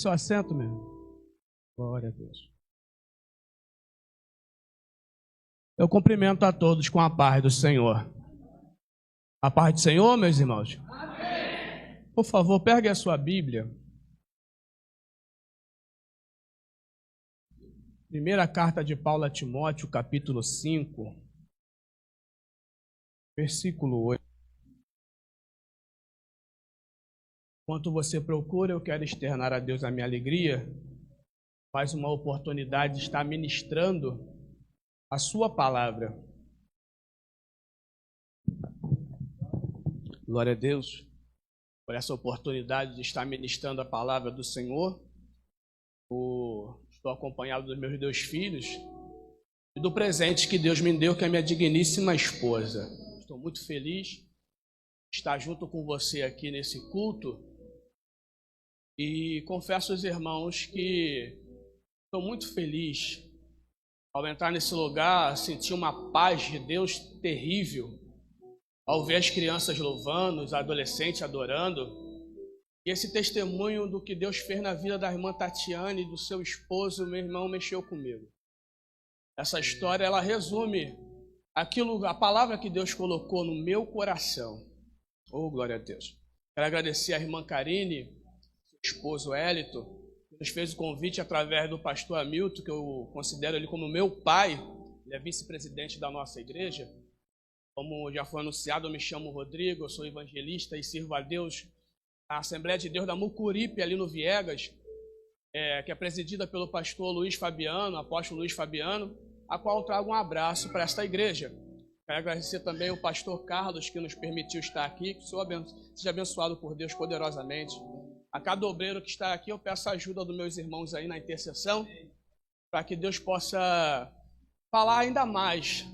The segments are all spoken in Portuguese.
Seu assento, meu. Glória a Deus. Eu cumprimento a todos com a paz do Senhor. A paz do Senhor, meus irmãos. Amém. Por favor, pegue a sua Bíblia. Primeira carta de Paulo a Timóteo, capítulo 5, versículo 8. Enquanto você procura, eu quero externar a Deus a minha alegria. Mais uma oportunidade de estar ministrando a sua palavra. Glória a Deus por essa oportunidade de estar ministrando a palavra do Senhor. Estou acompanhado dos meus 2 filhos e do presente que Deus me deu, que é a minha digníssima esposa. Estou muito feliz de estar junto com você aqui nesse culto e confesso aos irmãos que estou muito feliz. Ao entrar nesse lugar, senti uma paz de Deus terrível. Ao ver as crianças louvando, os adolescentes adorando. E esse testemunho do que Deus fez na vida da irmã Tatiane e do seu esposo, meu irmão, mexeu comigo. Essa história, ela resume a palavra que Deus colocou no meu coração. Oh, glória a Deus. Quero agradecer à irmã Karine, seu esposo Hélito, que nos fez o convite através do pastor Hamilton, que eu considero ele como meu pai. Ele é vice-presidente da nossa igreja. Como já foi anunciado, eu me chamo Rodrigo, eu sou evangelista e sirvo a Deus na Assembleia de Deus da Mucuripe, ali no Viegas, que é presidida pelo pastor Luiz Fabiano, apóstolo Luiz Fabiano, a qual eu trago um abraço para esta igreja. Quero agradecer também ao pastor Carlos, que nos permitiu estar aqui, que o Senhor seja abençoado por Deus poderosamente. A cada obreiro que está aqui, eu peço a ajuda dos meus irmãos aí na intercessão, para que Deus possa falar ainda mais,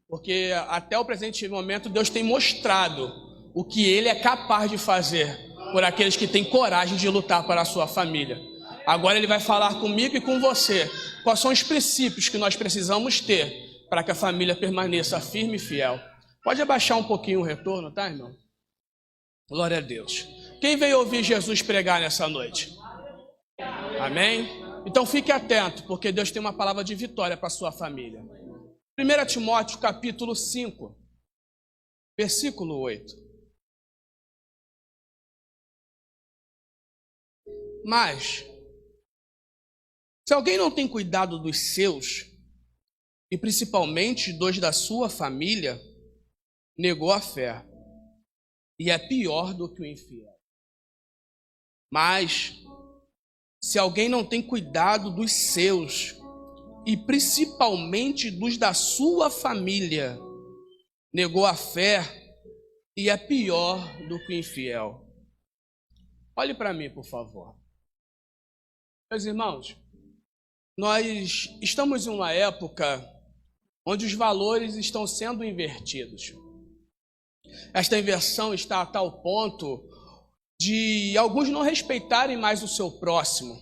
porque até o presente momento Deus tem mostrado o que Ele é capaz de fazer por aqueles que têm coragem de lutar para a sua família. Agora Ele vai falar comigo e com você quais são os princípios que nós precisamos ter para que a família permaneça firme e fiel. Pode abaixar um pouquinho o retorno, tá, irmão? Glória a Deus. Quem veio ouvir Jesus pregar nessa noite? Amém? Então fique atento, porque Deus tem uma palavra de vitória para a sua família. 1 Timóteo capítulo 5, versículo 8. Mas, se alguém não tem cuidado dos seus, e principalmente dos da sua família, negou a fé, e é pior do que o infiel. Mas, se alguém não tem cuidado dos seus, e principalmente dos da sua família, negou a fé, e é pior do que o infiel. Olhe para mim, por favor. Meus irmãos, nós estamos em uma época onde os valores estão sendo invertidos. Esta inversão está a tal ponto de alguns não respeitarem mais o seu próximo.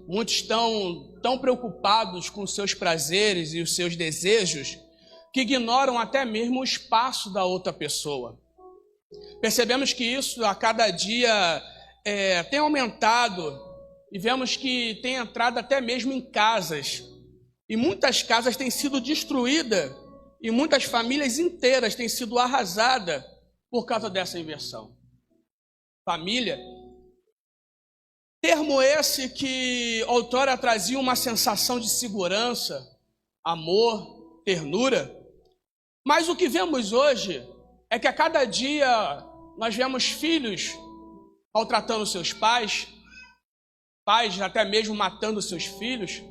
Muitos estão tão preocupados com os seus prazeres e os seus desejos que ignoram até mesmo o espaço da outra pessoa. Percebemos que isso a cada dia tem aumentado e vemos que tem entrado até mesmo em casas. E muitas casas têm sido destruídas e muitas famílias inteiras têm sido arrasadas por causa dessa inversão. Família, termo esse que outrora trazia uma sensação de segurança, amor, ternura. Mas o que vemos hoje é que a cada dia nós vemos filhos maltratando seus pais, pais até mesmo matando seus filhos.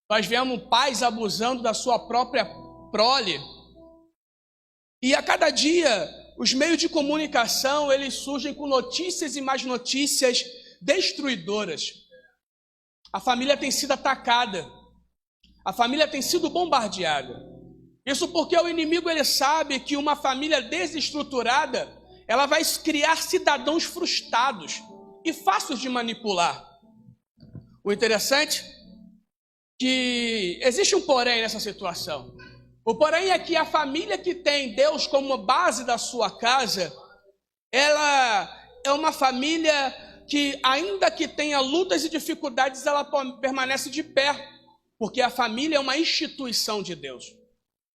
Nós vemos pais abusando da sua própria prole. E a cada dia os meios de comunicação eles surgem com notícias e mais notícias destruidoras. A família tem sido atacada. A família tem sido bombardeada. Isso porque o inimigo ele sabe que uma família desestruturada ela vai criar cidadãos frustrados e fáceis de manipular. O interessante é que existe um porém nessa situação. O porém é que a família que tem Deus como base da sua casa, ela é uma família que, ainda que tenha lutas e dificuldades, ela permanece de pé, porque a família é uma instituição de Deus.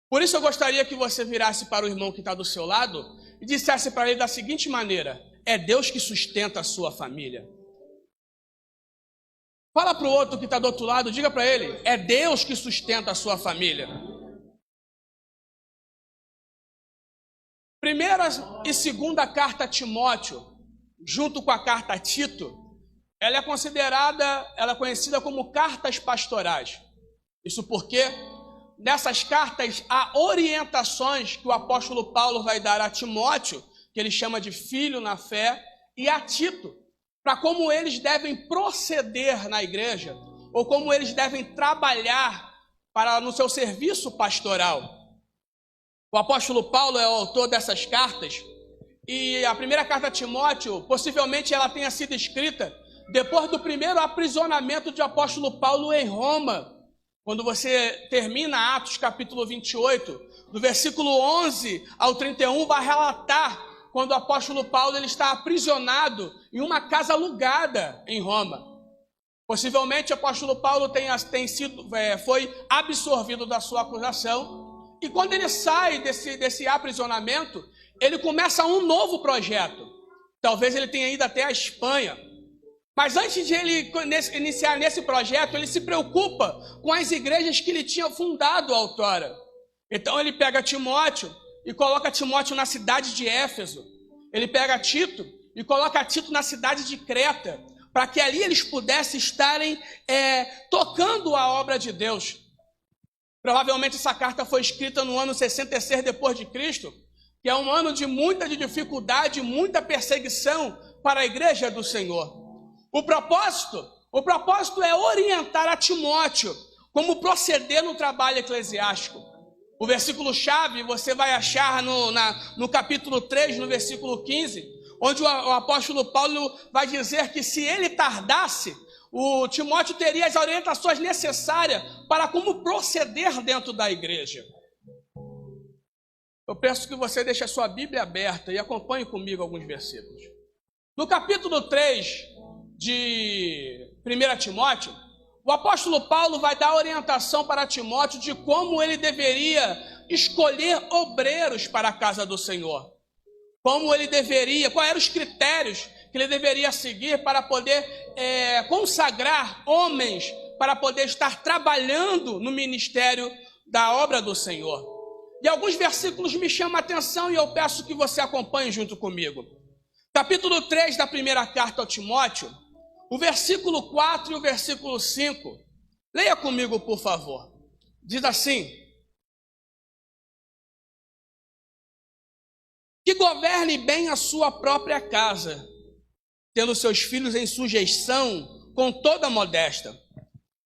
Por isso eu gostaria que você virasse para o irmão que está do seu lado e dissesse para ele da seguinte maneira: é Deus que sustenta a sua família. Fala para o outro que está do outro lado, diga para ele: é Deus que sustenta a sua família. Primeira e segunda carta a Timóteo, junto com a carta a Tito, ela é conhecida como cartas pastorais. Isso porque nessas cartas há orientações que o apóstolo Paulo vai dar a Timóteo, que ele chama de filho na fé, e a Tito, para como eles devem proceder na igreja, ou como eles devem trabalhar no seu serviço pastoral. O apóstolo Paulo é o autor dessas cartas, e a primeira carta a Timóteo, possivelmente ela tenha sido escrita depois do primeiro aprisionamento de apóstolo Paulo em Roma. Quando você termina Atos capítulo 28, do versículo 11 ao 31, vai relatar quando o apóstolo Paulo ele está aprisionado em uma casa alugada em Roma. Possivelmente o apóstolo Paulo foi absorvido da sua acusação, e quando ele sai desse aprisionamento, ele começa um novo projeto. Talvez ele tenha ido até a Espanha. Mas antes de ele iniciar nesse projeto, ele se preocupa com as igrejas que ele tinha fundado outrora. Então ele pega Timóteo e coloca Timóteo na cidade de Éfeso. Ele pega Tito e coloca Tito na cidade de Creta, para que ali eles pudessem estarem tocando a obra de Deus. Provavelmente essa carta foi escrita no ano 66 depois de Cristo, que é um ano de muita dificuldade, muita perseguição para a igreja do Senhor. O propósito é orientar a Timóteo como proceder no trabalho eclesiástico. O versículo-chave você vai achar no capítulo 3, no versículo 15, onde o apóstolo Paulo vai dizer que se ele tardasse, o Timóteo teria as orientações necessárias para como proceder dentro da igreja. Eu peço que você deixe a sua Bíblia aberta e acompanhe comigo alguns versículos. No capítulo 3 de 1 Timóteo, o apóstolo Paulo vai dar orientação para Timóteo de como ele deveria escolher obreiros para a casa do Senhor. Quais eram os critérios que ele deveria seguir para poder consagrar homens para poder estar trabalhando no ministério da obra do Senhor. E alguns versículos me chamam a atenção e eu peço que você acompanhe junto comigo. Capítulo 3 da primeira carta ao Timóteo, o versículo 4 e o versículo 5. Leia comigo, por favor. Diz assim: que governe bem a sua própria casa, tendo seus filhos em sujeição com toda modéstia.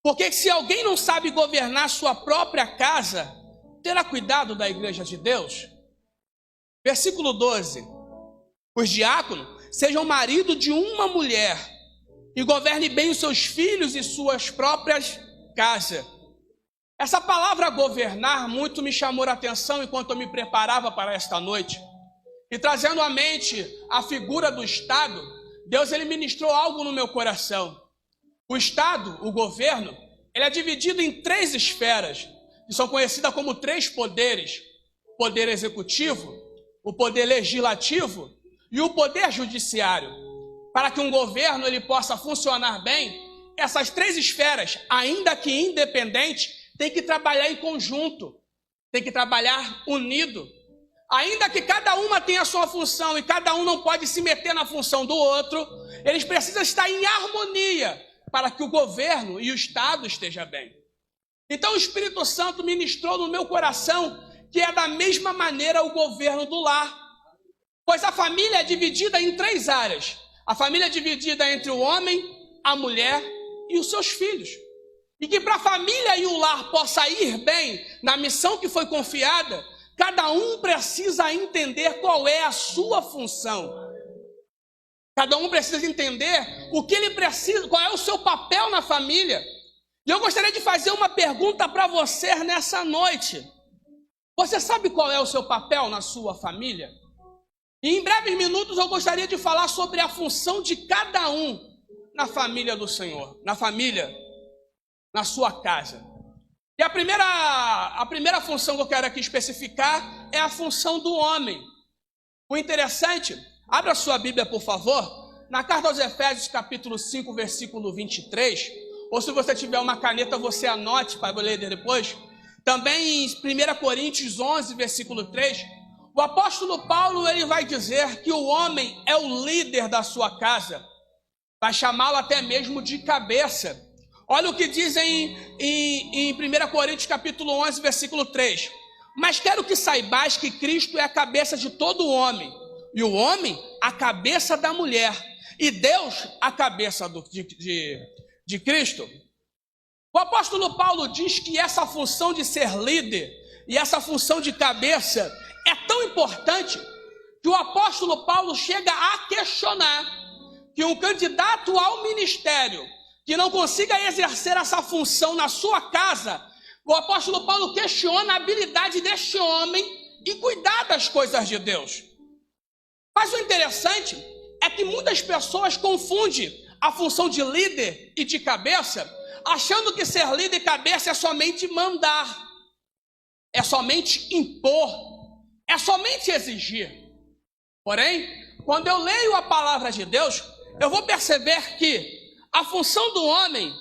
Porque se alguém não sabe governar sua própria casa, terá cuidado da igreja de Deus? Versículo 12. Os diáconos sejam marido de uma mulher e governe bem os seus filhos e suas próprias casas. Essa palavra governar muito me chamou a atenção enquanto eu me preparava para esta noite. E trazendo à mente a figura do Estado, Deus ele ministrou algo no meu coração. O Estado, o governo, ele é dividido em 3 esferas, que são conhecidas como 3 poderes: o poder executivo, o poder legislativo e o poder judiciário. Para que um governo ele possa funcionar bem, essas 3 esferas, ainda que independentes, têm que trabalhar em conjunto, têm que trabalhar unido. Ainda que cada uma tenha a sua função e cada um não pode se meter na função do outro, eles precisam estar em harmonia para que o governo e o Estado estejam bem. Então o Espírito Santo ministrou no meu coração que é da mesma maneira o governo do lar. Pois a família é dividida em 3 áreas. A família é dividida entre o homem, a mulher e os seus filhos. E que para a família e o lar possa ir bem na missão que foi confiada, cada um precisa entender qual é a sua função. Cada um precisa entender o que ele precisa, qual é o seu papel na família. E eu gostaria de fazer uma pergunta para você nessa noite. Você sabe qual é o seu papel na sua família? E em breves minutos eu gostaria de falar sobre a função de cada um na família do Senhor, na família, na sua casa. E a primeira função que eu quero aqui especificar é a função do homem. O interessante, abra sua Bíblia, por favor, na carta aos Efésios, capítulo 5, versículo 23, ou se você tiver uma caneta, você anote para ler depois. Também em 1 Coríntios 11, versículo 3, o apóstolo Paulo ele vai dizer que o homem é o líder da sua casa, vai chamá-lo até mesmo de cabeça. Olha o que diz em 1 Coríntios capítulo 11, versículo 3. Mas quero que saibais que Cristo é a cabeça de todo homem, e o homem a cabeça da mulher, e Deus a cabeça de Cristo. O apóstolo Paulo diz que essa função de ser líder e essa função de cabeça é tão importante que o apóstolo Paulo chega a questionar que um candidato ao ministério que não consiga exercer essa função na sua casa, o apóstolo Paulo questiona a habilidade deste homem em cuidar das coisas de Deus. Mas o interessante é que muitas pessoas confundem a função de líder e de cabeça, achando que ser líder e cabeça é somente mandar, é somente impor, é somente exigir. Porém, quando eu leio a palavra de Deus, eu vou perceber que a função do homem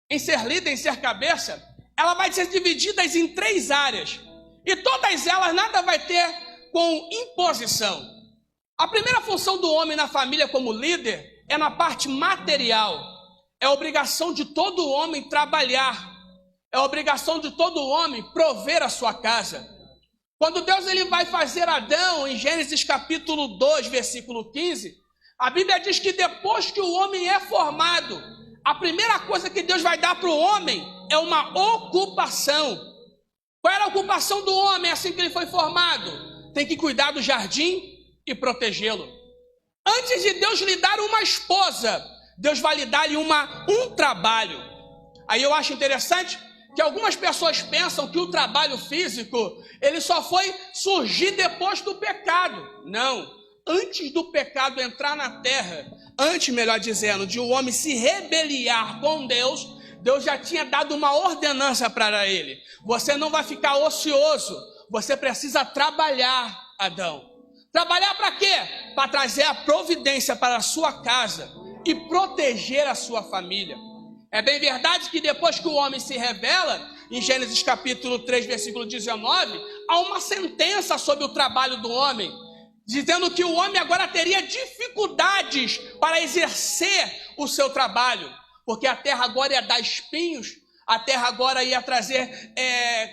em ser líder, em ser cabeça, ela vai ser dividida em 3 áreas. E todas elas nada vai ter com imposição. A primeira função do homem na família como líder é na parte material. É obrigação de todo homem trabalhar. É obrigação de todo homem prover a sua casa. Quando Deus ele vai fazer Adão, em Gênesis capítulo 2, versículo 15, a Bíblia diz que depois que o homem é formado, a primeira coisa que Deus vai dar para o homem é uma ocupação. Qual era a ocupação do homem assim que ele foi formado? Tem que cuidar do jardim e protegê-lo. Antes de Deus lhe dar uma esposa, Deus vai lhe dar um trabalho. Aí eu acho interessante que algumas pessoas pensam que o trabalho físico, ele só foi surgir depois do pecado. Não. Antes do pecado entrar na terra, antes, melhor dizendo, de o homem se rebeliar com Deus, Deus já tinha dado uma ordenança para ele. Você não vai ficar ocioso, você precisa trabalhar, Adão. Trabalhar para quê? Para trazer a providência para a sua casa e proteger a sua família. É bem verdade que depois que o homem se rebela, em Gênesis capítulo 3, versículo 19, há uma sentença sobre o trabalho do homem, dizendo que o homem agora teria dificuldades para exercer o seu trabalho, porque a terra agora ia dar espinhos, a terra agora ia trazer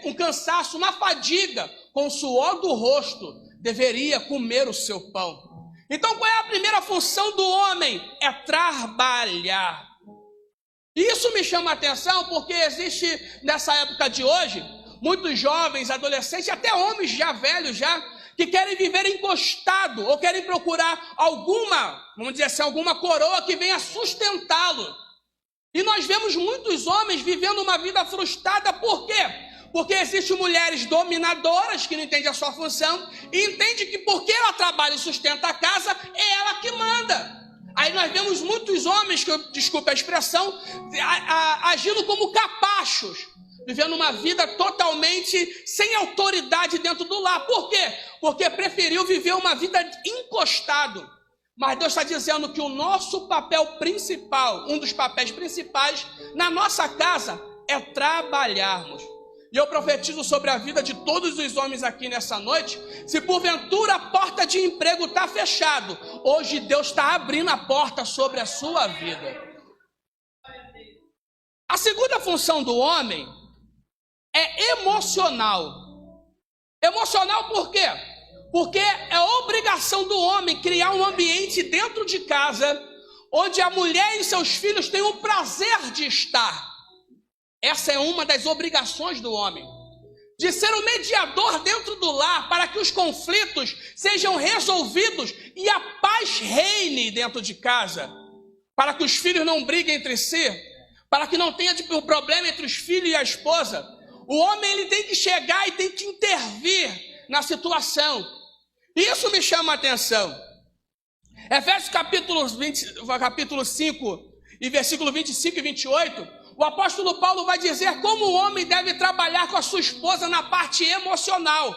um cansaço, uma fadiga, com o suor do rosto, deveria comer o seu pão. Então qual é a primeira função do homem? É trabalhar. E isso me chama a atenção porque existe nessa época de hoje, muitos jovens, adolescentes, até homens já velhos que querem viver encostado ou querem procurar vamos dizer assim, alguma coroa que venha sustentá-lo. E nós vemos muitos homens vivendo uma vida frustrada, por quê? Porque existem mulheres dominadoras que não entendem a sua função e entendem que porque ela trabalha e sustenta a casa, é ela que manda. Aí nós vemos muitos homens, desculpa a expressão, agindo como capachos, vivendo uma vida totalmente sem autoridade dentro do lar. Por quê? Porque preferiu viver uma vida encostado. Mas Deus está dizendo que o nosso papel principal, um dos papéis principais na nossa casa é trabalharmos. E eu profetizo sobre a vida de todos os homens aqui nessa noite, se porventura a porta de emprego está fechada, hoje Deus está abrindo a porta sobre a sua vida. A segunda função do homem é emocional. Emocional por quê? Porque é obrigação do homem criar um ambiente dentro de casa, onde a mulher e seus filhos têm o prazer de estar. Essa é uma das obrigações do homem, de ser o mediador dentro do lar, para que os conflitos sejam resolvidos e a paz reine dentro de casa, para que os filhos não briguem entre si, para que não tenha problema entre os filhos e a esposa. O homem ele tem que chegar e tem que intervir na situação. Isso me chama a atenção. Efésios capítulo 5 e versículo 25 e 28, o apóstolo Paulo vai dizer como o homem deve trabalhar com a sua esposa na parte emocional.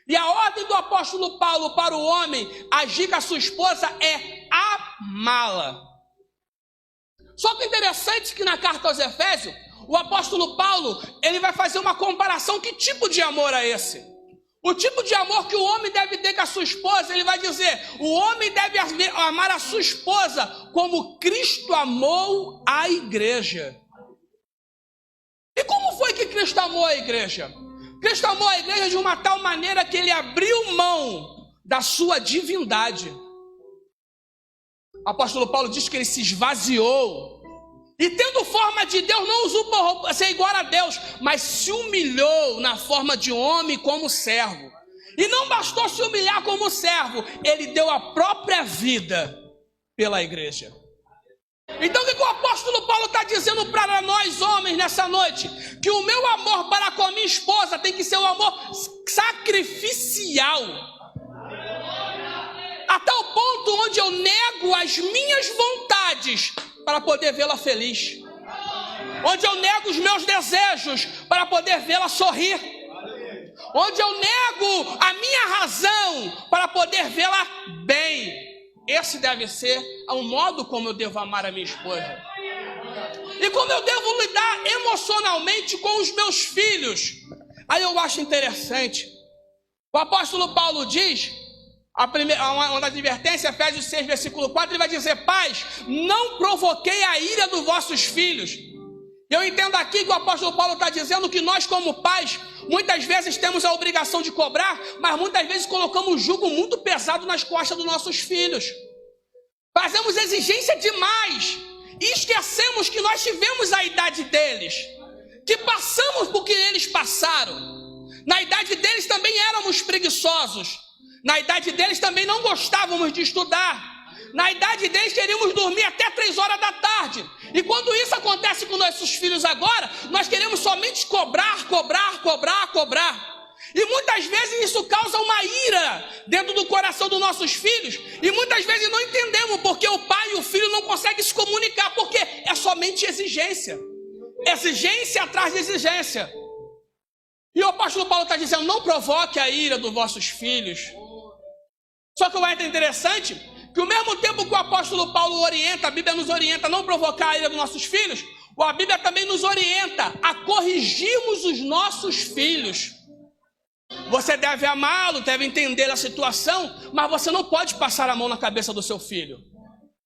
E a ordem do apóstolo Paulo para o homem agir com a sua esposa é amá-la. Só que interessante que na carta aos Efésios, o apóstolo Paulo, ele vai fazer uma comparação. Que tipo de amor é esse? O tipo de amor que o homem deve ter com a sua esposa, ele vai dizer, o homem deve amar a sua esposa como Cristo amou a igreja. E como foi que Cristo amou a igreja? Cristo amou a igreja de uma tal maneira que ele abriu mão da sua divindade. O apóstolo Paulo diz que ele se esvaziou. E tendo forma de Deus, não usou por ser igual a Deus, mas se humilhou na forma de homem como servo. E não bastou se humilhar como servo, ele deu a própria vida pela igreja. Então o que o apóstolo Paulo está dizendo para nós homens nessa noite? Que o meu amor para com a minha esposa tem que ser um amor sacrificial. A tal ponto onde eu nego as minhas vontades para poder vê-la feliz. Onde eu nego os meus desejos para poder vê-la sorrir. Onde eu nego a minha razão para poder vê-la bem. Esse deve ser o modo como eu devo amar a minha esposa. E como eu devo lidar emocionalmente com os meus filhos. Aí eu acho interessante. O apóstolo Paulo diz, uma das advertências, Efésios 6, versículo 4, ele vai dizer: pais, não provoquei a ira dos vossos filhos. Eu entendo aqui que o apóstolo Paulo está dizendo que nós como pais, muitas vezes temos a obrigação de cobrar, mas muitas vezes colocamos um jugo muito pesado nas costas dos nossos filhos. Fazemos exigência demais e esquecemos que nós tivemos a idade deles, que passamos por que eles passaram. Na idade deles também éramos preguiçosos. Na idade deles também não gostávamos de estudar. Na idade deles queríamos dormir até 3 horas da tarde. E quando isso acontece com nossos filhos agora, nós queremos somente cobrar. E muitas vezes isso causa uma ira dentro do coração dos nossos filhos. E muitas vezes não entendemos porque o pai e o filho não conseguem se comunicar. Porque é somente exigência. Exigência atrás de exigência. E o apóstolo Paulo está dizendo: não provoque a ira dos vossos filhos. Só que o que é interessante, que ao mesmo tempo que o apóstolo Paulo orienta, a Bíblia nos orienta a não provocar a ira dos nossos filhos, a Bíblia também nos orienta a corrigirmos os nossos filhos. Você deve amá-lo, deve entender a situação, mas você não pode passar a mão na cabeça do seu filho.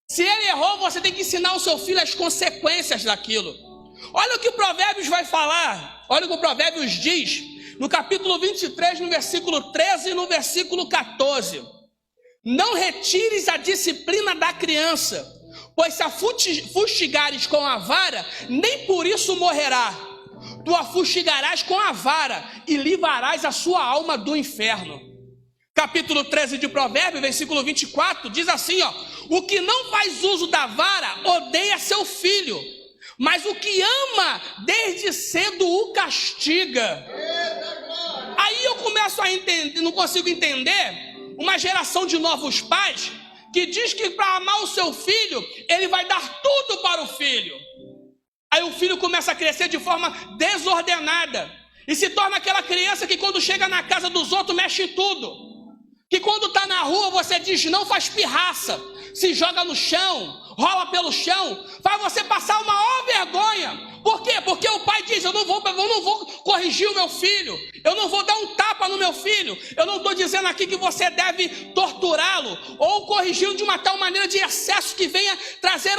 Se ele errou, você tem que ensinar o seu filho as consequências daquilo. Olha o que o Provérbios vai falar, olha o que o Provérbios diz, no capítulo 23, no versículo 13 e no versículo 14. Não retires a disciplina da criança, pois se a fustigares com a vara, nem por isso morrerá. Tu a fustigarás com a vara e livrarás a sua alma do inferno. Capítulo 13 de Provérbios, versículo 24, diz assim, ó: o que não faz uso da vara odeia seu filho, mas o que ama desde cedo o castiga. Aí eu começo a entender, não consigo entender uma geração de novos pais que diz que para amar o seu filho, ele vai dar tudo para o filho. Aí o filho começa a crescer de forma desordenada e se torna aquela criança que quando chega na casa dos outros mexe em tudo. Que quando está na rua você diz não, faz pirraça, se joga no chão, rola pelo chão, faz você passar uma maior vergonha. Por quê? Porque o pai diz: eu não vou corrigir o meu filho, eu não vou dar um tapa no meu filho. Eu não estou dizendo aqui que você deve torturá-lo ou corrigi-lo de uma tal maneira de excesso que venha trazer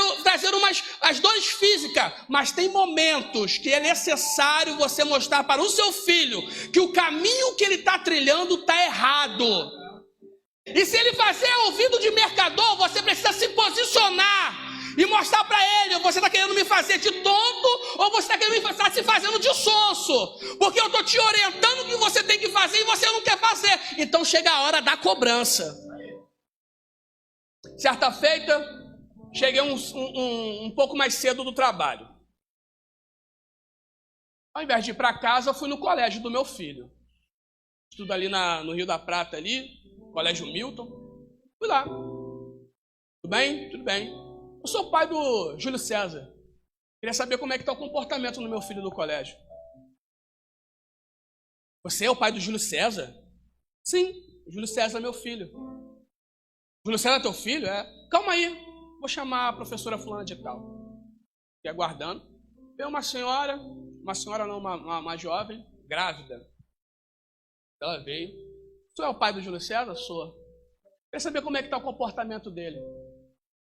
as dores físicas. Mas tem momentos que é necessário você mostrar para o seu filho que o caminho que ele está trilhando está errado. E se ele fazer ouvido de mercador, você precisa se posicionar e mostrar para ele: você está querendo me fazer de tonto ou você está querendo estar se fazendo de sonso? Porque eu estou te orientando o que você tem que fazer e você não quer fazer. Então chega a hora da cobrança. Certa feita, cheguei um pouco mais cedo do trabalho. Ao invés de ir para casa, eu fui no colégio do meu filho. Estudo ali no Rio da Prata ali. Colégio Milton. Fui lá. Tudo bem? Tudo bem. Eu sou o pai do Júlio César. Queria saber como é que está o comportamento do meu filho no colégio. Você é o pai do Júlio César? Sim, o Júlio César é meu filho. Júlio César é teu filho? É. Calma aí, vou chamar a professora fulana de tal. Fiquei aguardando. Veio uma senhora não, uma jovem, grávida. Ela veio. Tu é o pai do Júlio César? Sou. Queria saber como é que está o comportamento dele.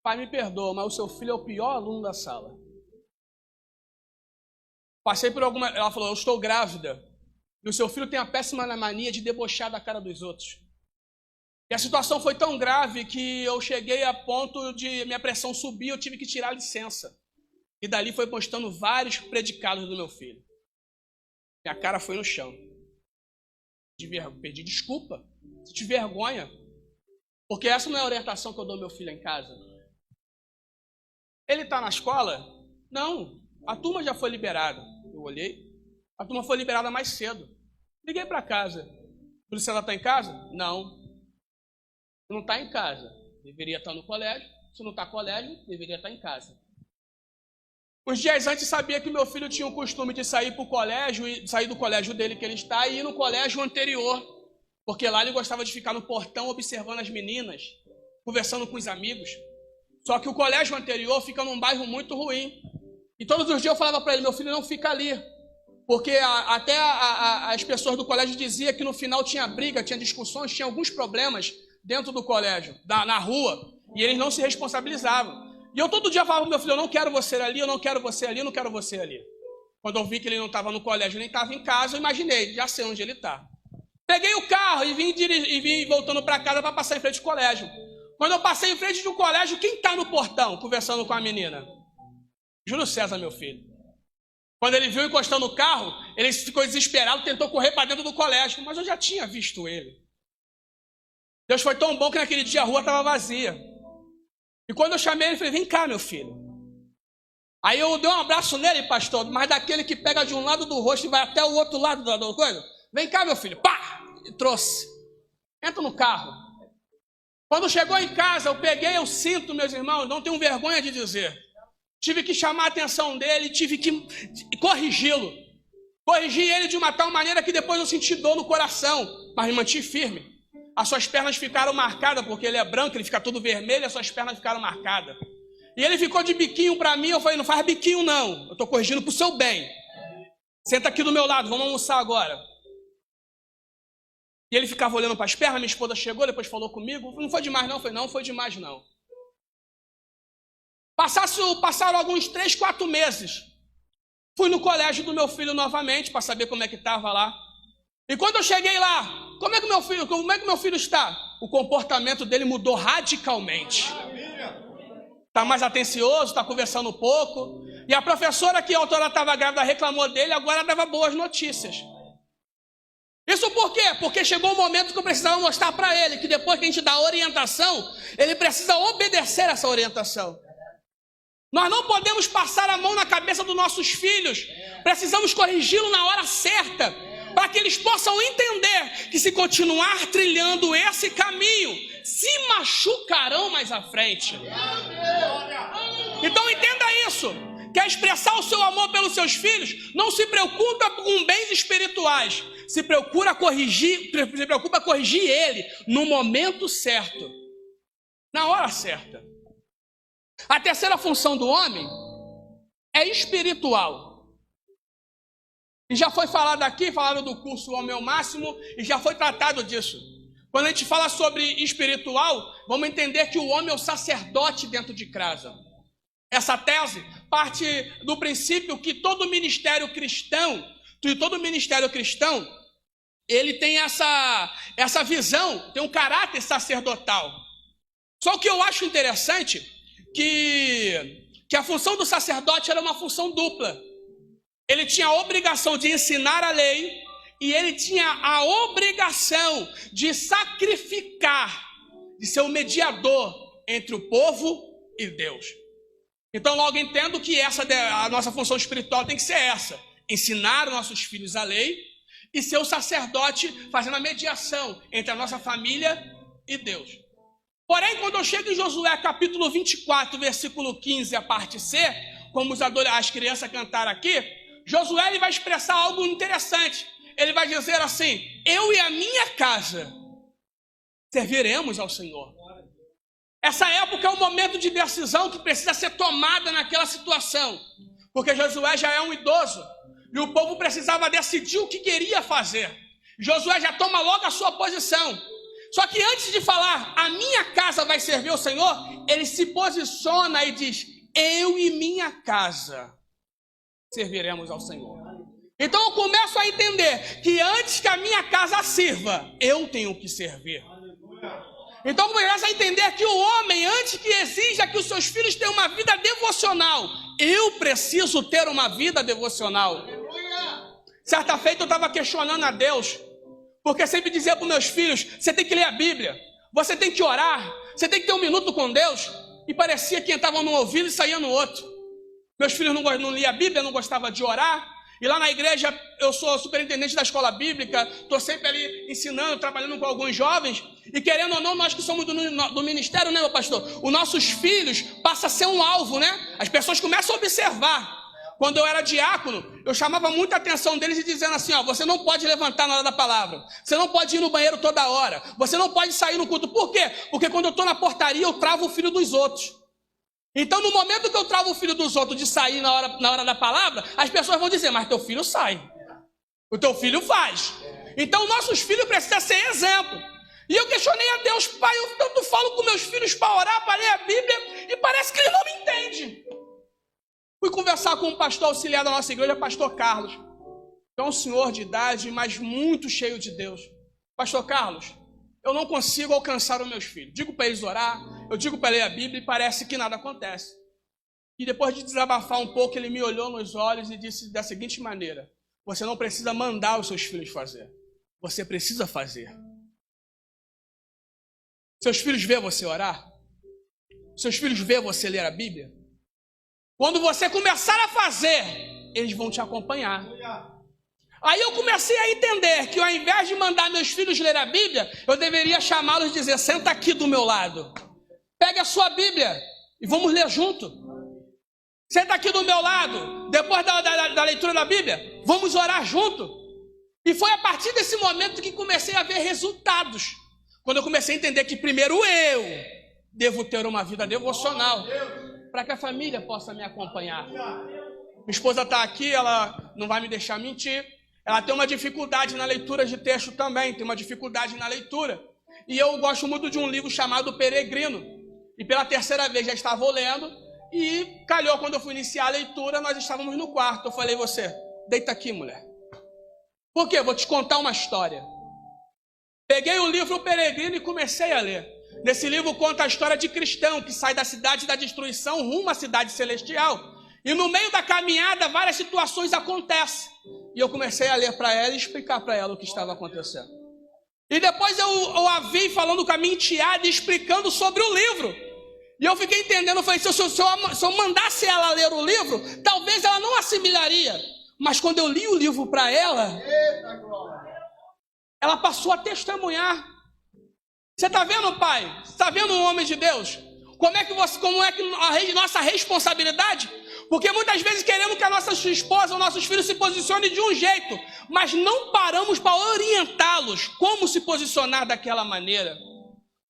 Pai, me perdoa, mas o seu filho é o pior aluno da sala. Passei por alguma... Ela falou, eu estou grávida. E o seu filho tem a péssima mania de debochar da cara dos outros. E a situação foi tão grave que eu cheguei a ponto de minha pressão subir, eu tive que tirar a licença. E dali foi postando vários predicados do meu filho. Minha cara foi no chão. Pedi desculpa, senti vergonha. Porque essa não é a orientação que eu dou ao meu filho em casa. Ele está na escola? Não, a turma já foi liberada. Eu olhei, a turma foi liberada mais cedo. Liguei para casa. Júlio César está em casa? Não. Não está em casa. Deveria estar no colégio. Se não está no colégio, deveria estar em casa. Uns dias antes sabia que meu filho tinha o costume de sair para o colégio, sair do colégio dele que ele está e ir no colégio anterior. Porque lá ele gostava de ficar no portão observando as meninas, conversando com os amigos. Só que o colégio anterior fica num bairro muito ruim. E todos os dias eu falava para ele, meu filho não fica ali. Porque até as pessoas do colégio diziam que no final tinha briga, tinha discussões, tinha alguns problemas dentro do colégio, na rua. E eles não se responsabilizavam. E eu todo dia falava para meu filho, eu não quero você ali, eu não quero você ali, eu não quero você ali. Quando eu vi que ele não estava no colégio, nem estava em casa, eu imaginei, já sei onde ele está. Peguei o carro e vim voltando para casa para passar em frente ao colégio. Quando eu passei em frente do colégio, quem está no portão conversando com a menina? Júlio César, meu filho. Quando ele viu encostando o carro, ele ficou desesperado, tentou correr para dentro do colégio, mas eu já tinha visto ele. Deus foi tão bom que naquele dia a rua estava vazia. E quando eu chamei ele, falei, vem cá, meu filho. Aí eu dei um abraço nele, pastor, mas daquele que pega de um lado do rosto e vai até o outro lado da coisa. Vem cá, meu filho. Pá! E trouxe. Entra no carro. Quando chegou em casa, eu peguei o cinto, meus irmãos, não tenho vergonha de dizer. Tive que chamar a atenção dele, tive que corrigi-lo. Corrigi ele de uma tal maneira que depois eu senti dor no coração, mas me mantive firme. As suas pernas ficaram marcadas, porque ele é branco, ele fica todo vermelho, as suas pernas ficaram marcadas. E ele ficou de biquinho para mim, eu falei, não faz biquinho não, eu estou corrigindo para o seu bem. Senta aqui do meu lado, vamos almoçar agora. E ele ficava olhando para as pernas, minha esposa chegou, depois falou comigo, não foi demais não, eu falei, não foi demais não. Passaram alguns 3, 4 meses. Fui no colégio do meu filho novamente, para saber como é que estava lá. E quando eu cheguei lá, como é que meu filho está? O comportamento dele mudou radicalmente. Está mais atencioso, está conversando um pouco. E a professora que a autora estava grávida reclamou dele, agora dava boas notícias. Isso por quê? Porque chegou o momento que eu precisava mostrar para ele que depois que a gente dá a orientação, ele precisa obedecer essa orientação. Nós não podemos passar a mão na cabeça dos nossos filhos. Precisamos corrigi-lo na hora certa, para que eles possam entender que se continuar trilhando esse caminho, se machucarão mais à frente. Então entenda isso. Quer expressar o seu amor pelos seus filhos? Não se preocupa com bens espirituais. Se preocupa corrigir ele no momento certo, na hora certa. A terceira função do homem é espiritual. E já foi falado aqui, falaram do curso Homem ao Máximo, e já foi tratado disso. Quando a gente fala sobre espiritual, vamos entender que o homem é o sacerdote dentro de casa. Essa tese parte do princípio que todo ministério cristão, ele tem essa visão, tem um caráter sacerdotal. Só que eu acho interessante que a função do sacerdote era uma função dupla. Ele tinha a obrigação de ensinar a lei e ele tinha a obrigação de sacrificar, de ser o mediador entre o povo e Deus. Então logo entendo que a nossa função espiritual tem que ser essa: ensinar os nossos filhos a lei e ser o sacerdote fazendo a mediação entre a nossa família e Deus. Porém, quando eu chego em Josué capítulo 24, versículo 15, a parte C, como as crianças cantaram aqui, Josué ele vai expressar algo interessante. Ele vai dizer assim: eu e a minha casa serviremos ao Senhor. Essa época é um momento de decisão que precisa ser tomada naquela situação, porque Josué já é um idoso e o povo precisava decidir o que queria fazer. Josué já toma logo a sua posição. Só que antes de falar, a minha casa vai servir ao Senhor, ele se posiciona e diz: eu e minha casa serviremos ao Senhor. Então eu começo a entender que antes que a minha casa sirva, eu tenho que servir. Então eu começo a entender que o homem, antes que exija que os seus filhos tenham uma vida devocional, eu preciso ter uma vida devocional. Certa feita eu estava questionando a Deus, porque sempre dizia para os meus filhos: você tem que ler a Bíblia, você tem que orar, você tem que ter um minuto com Deus. E parecia que entrava num ouvido e saía no outro. Meus filhos não liam a Bíblia, não gostavam de orar. E lá na igreja eu sou superintendente da escola bíblica, estou sempre ali ensinando, trabalhando com alguns jovens. E querendo ou não, nós que somos do ministério, né, meu pastor? Os nossos filhos passam a ser um alvo, né? As pessoas começam a observar. Quando eu era diácono, eu chamava muita atenção deles e dizendo assim: ó, você não pode levantar na hora da palavra, você não pode ir no banheiro toda hora, você não pode sair no culto. Por quê? Porque quando eu estou na portaria, eu travo o filho dos outros. Então, no momento que eu travo o filho dos outros de sair na hora da palavra, as pessoas vão dizer: mas teu filho sai, o teu filho faz. Então, nossos filhos precisam ser exemplo. E eu questionei a Deus: pai, eu tanto falo com meus filhos para orar, para ler a Bíblia, e parece que eles não me entendem. Fui conversar com um pastor auxiliar da nossa igreja, pastor Carlos, que é um senhor de idade, mas muito cheio de Deus. Pastor Carlos, eu não consigo alcançar os meus filhos. Digo para eles orar, eu digo para ler a Bíblia e parece que nada acontece. E depois de desabafar um pouco, ele me olhou nos olhos e disse da seguinte maneira: você não precisa mandar os seus filhos fazer, você precisa fazer. Seus filhos vê você orar? Seus filhos vê você ler a Bíblia? Quando você começar a fazer, eles vão te acompanhar. Aí eu comecei a entender que ao invés de mandar meus filhos ler a Bíblia, eu deveria chamá-los e dizer: senta aqui do meu lado, pega a sua Bíblia e vamos ler junto. Senta aqui do meu lado, depois da leitura da Bíblia, vamos orar junto. E foi a partir desse momento que comecei a ver resultados. Quando eu comecei a entender que primeiro eu devo ter uma vida devocional, para que a família possa me acompanhar. Minha esposa está aqui, ela não vai me deixar mentir. Ela tem uma dificuldade na leitura de texto também, tem uma dificuldade na leitura. E eu gosto muito de um livro chamado Peregrino. E pela terceira vez já estava lendo, e calhou quando eu fui iniciar a leitura, nós estávamos no quarto. Eu falei: você, deita aqui, mulher. Por quê? Vou te contar uma história. Peguei o livro Peregrino e comecei a ler. Nesse livro conta a história de cristão que sai da cidade da destruição rumo à cidade celestial. E no meio da caminhada, várias situações acontecem. E eu comecei a ler para ela e explicar para ela o que estava acontecendo. E depois eu a vi falando com a minha enteada e explicando sobre o livro. E eu fiquei entendendo, eu falei: se eu mandasse ela ler o livro, talvez ela não assimilaria. Mas quando eu li o livro para ela, ela passou a testemunhar. Você está vendo, pai? Você está vendo um homem de Deus? Como é que a nossa responsabilidade? Porque muitas vezes queremos que a nossa esposa ou nossos filhos se posicionem de um jeito, mas não paramos para orientá-los como se posicionar daquela maneira,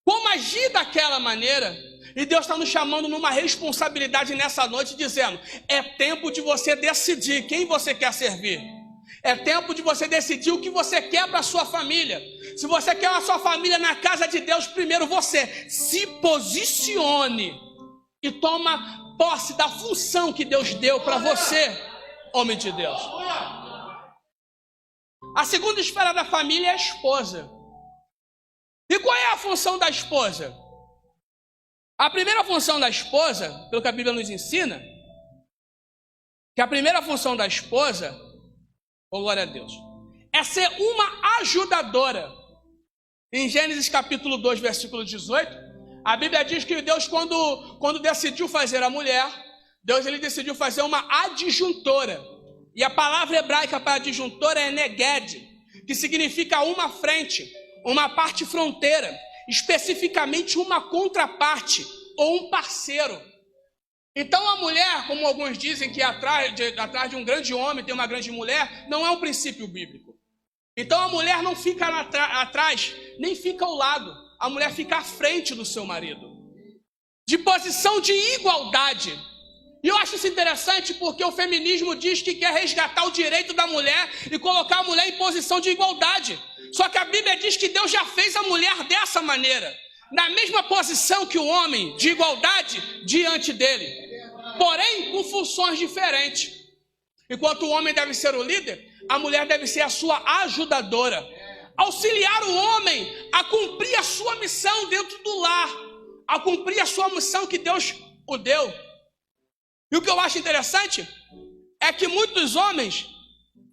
como agir daquela maneira. E Deus está nos chamando numa responsabilidade nessa noite, dizendo: é tempo de você decidir quem você quer servir. É tempo de você decidir o que você quer para a sua família. Se você quer a sua família na casa de Deus, primeiro você se posicione e toma posse da função que Deus deu para você, homem de Deus. A segunda esfera da família é a esposa. E qual é a função da esposa? A primeira função da esposa, pelo que a Bíblia nos ensina, que a primeira função da esposa, oh, glória a Deus, é ser uma ajudadora. Em Gênesis capítulo 2, versículo 18, a Bíblia diz que Deus, quando decidiu fazer a mulher, Deus ele decidiu fazer uma adjuntora. E a palavra hebraica para adjuntora é neged, que significa uma frente, uma parte fronteira. especificamente uma contraparte ou um parceiro. Então a mulher, como alguns dizem que atrás de um grande homem tem uma grande mulher, não é um princípio bíblico. Então a mulher não fica atrás, nem fica ao lado. A mulher fica à frente do seu marido, de posição de igualdade. E eu acho isso interessante porque o feminismo diz que quer resgatar o direito da mulher e colocar a mulher em posição de igualdade. Só que a Bíblia diz que Deus já fez a mulher dessa maneira, na mesma posição que o homem, de igualdade diante dele, porém com funções diferentes. Enquanto o homem deve ser o líder, a mulher deve ser a sua ajudadora, auxiliar o homem a cumprir a sua missão dentro do lar, a cumprir a sua missão que Deus o deu. E o que eu acho interessante é que muitos homens,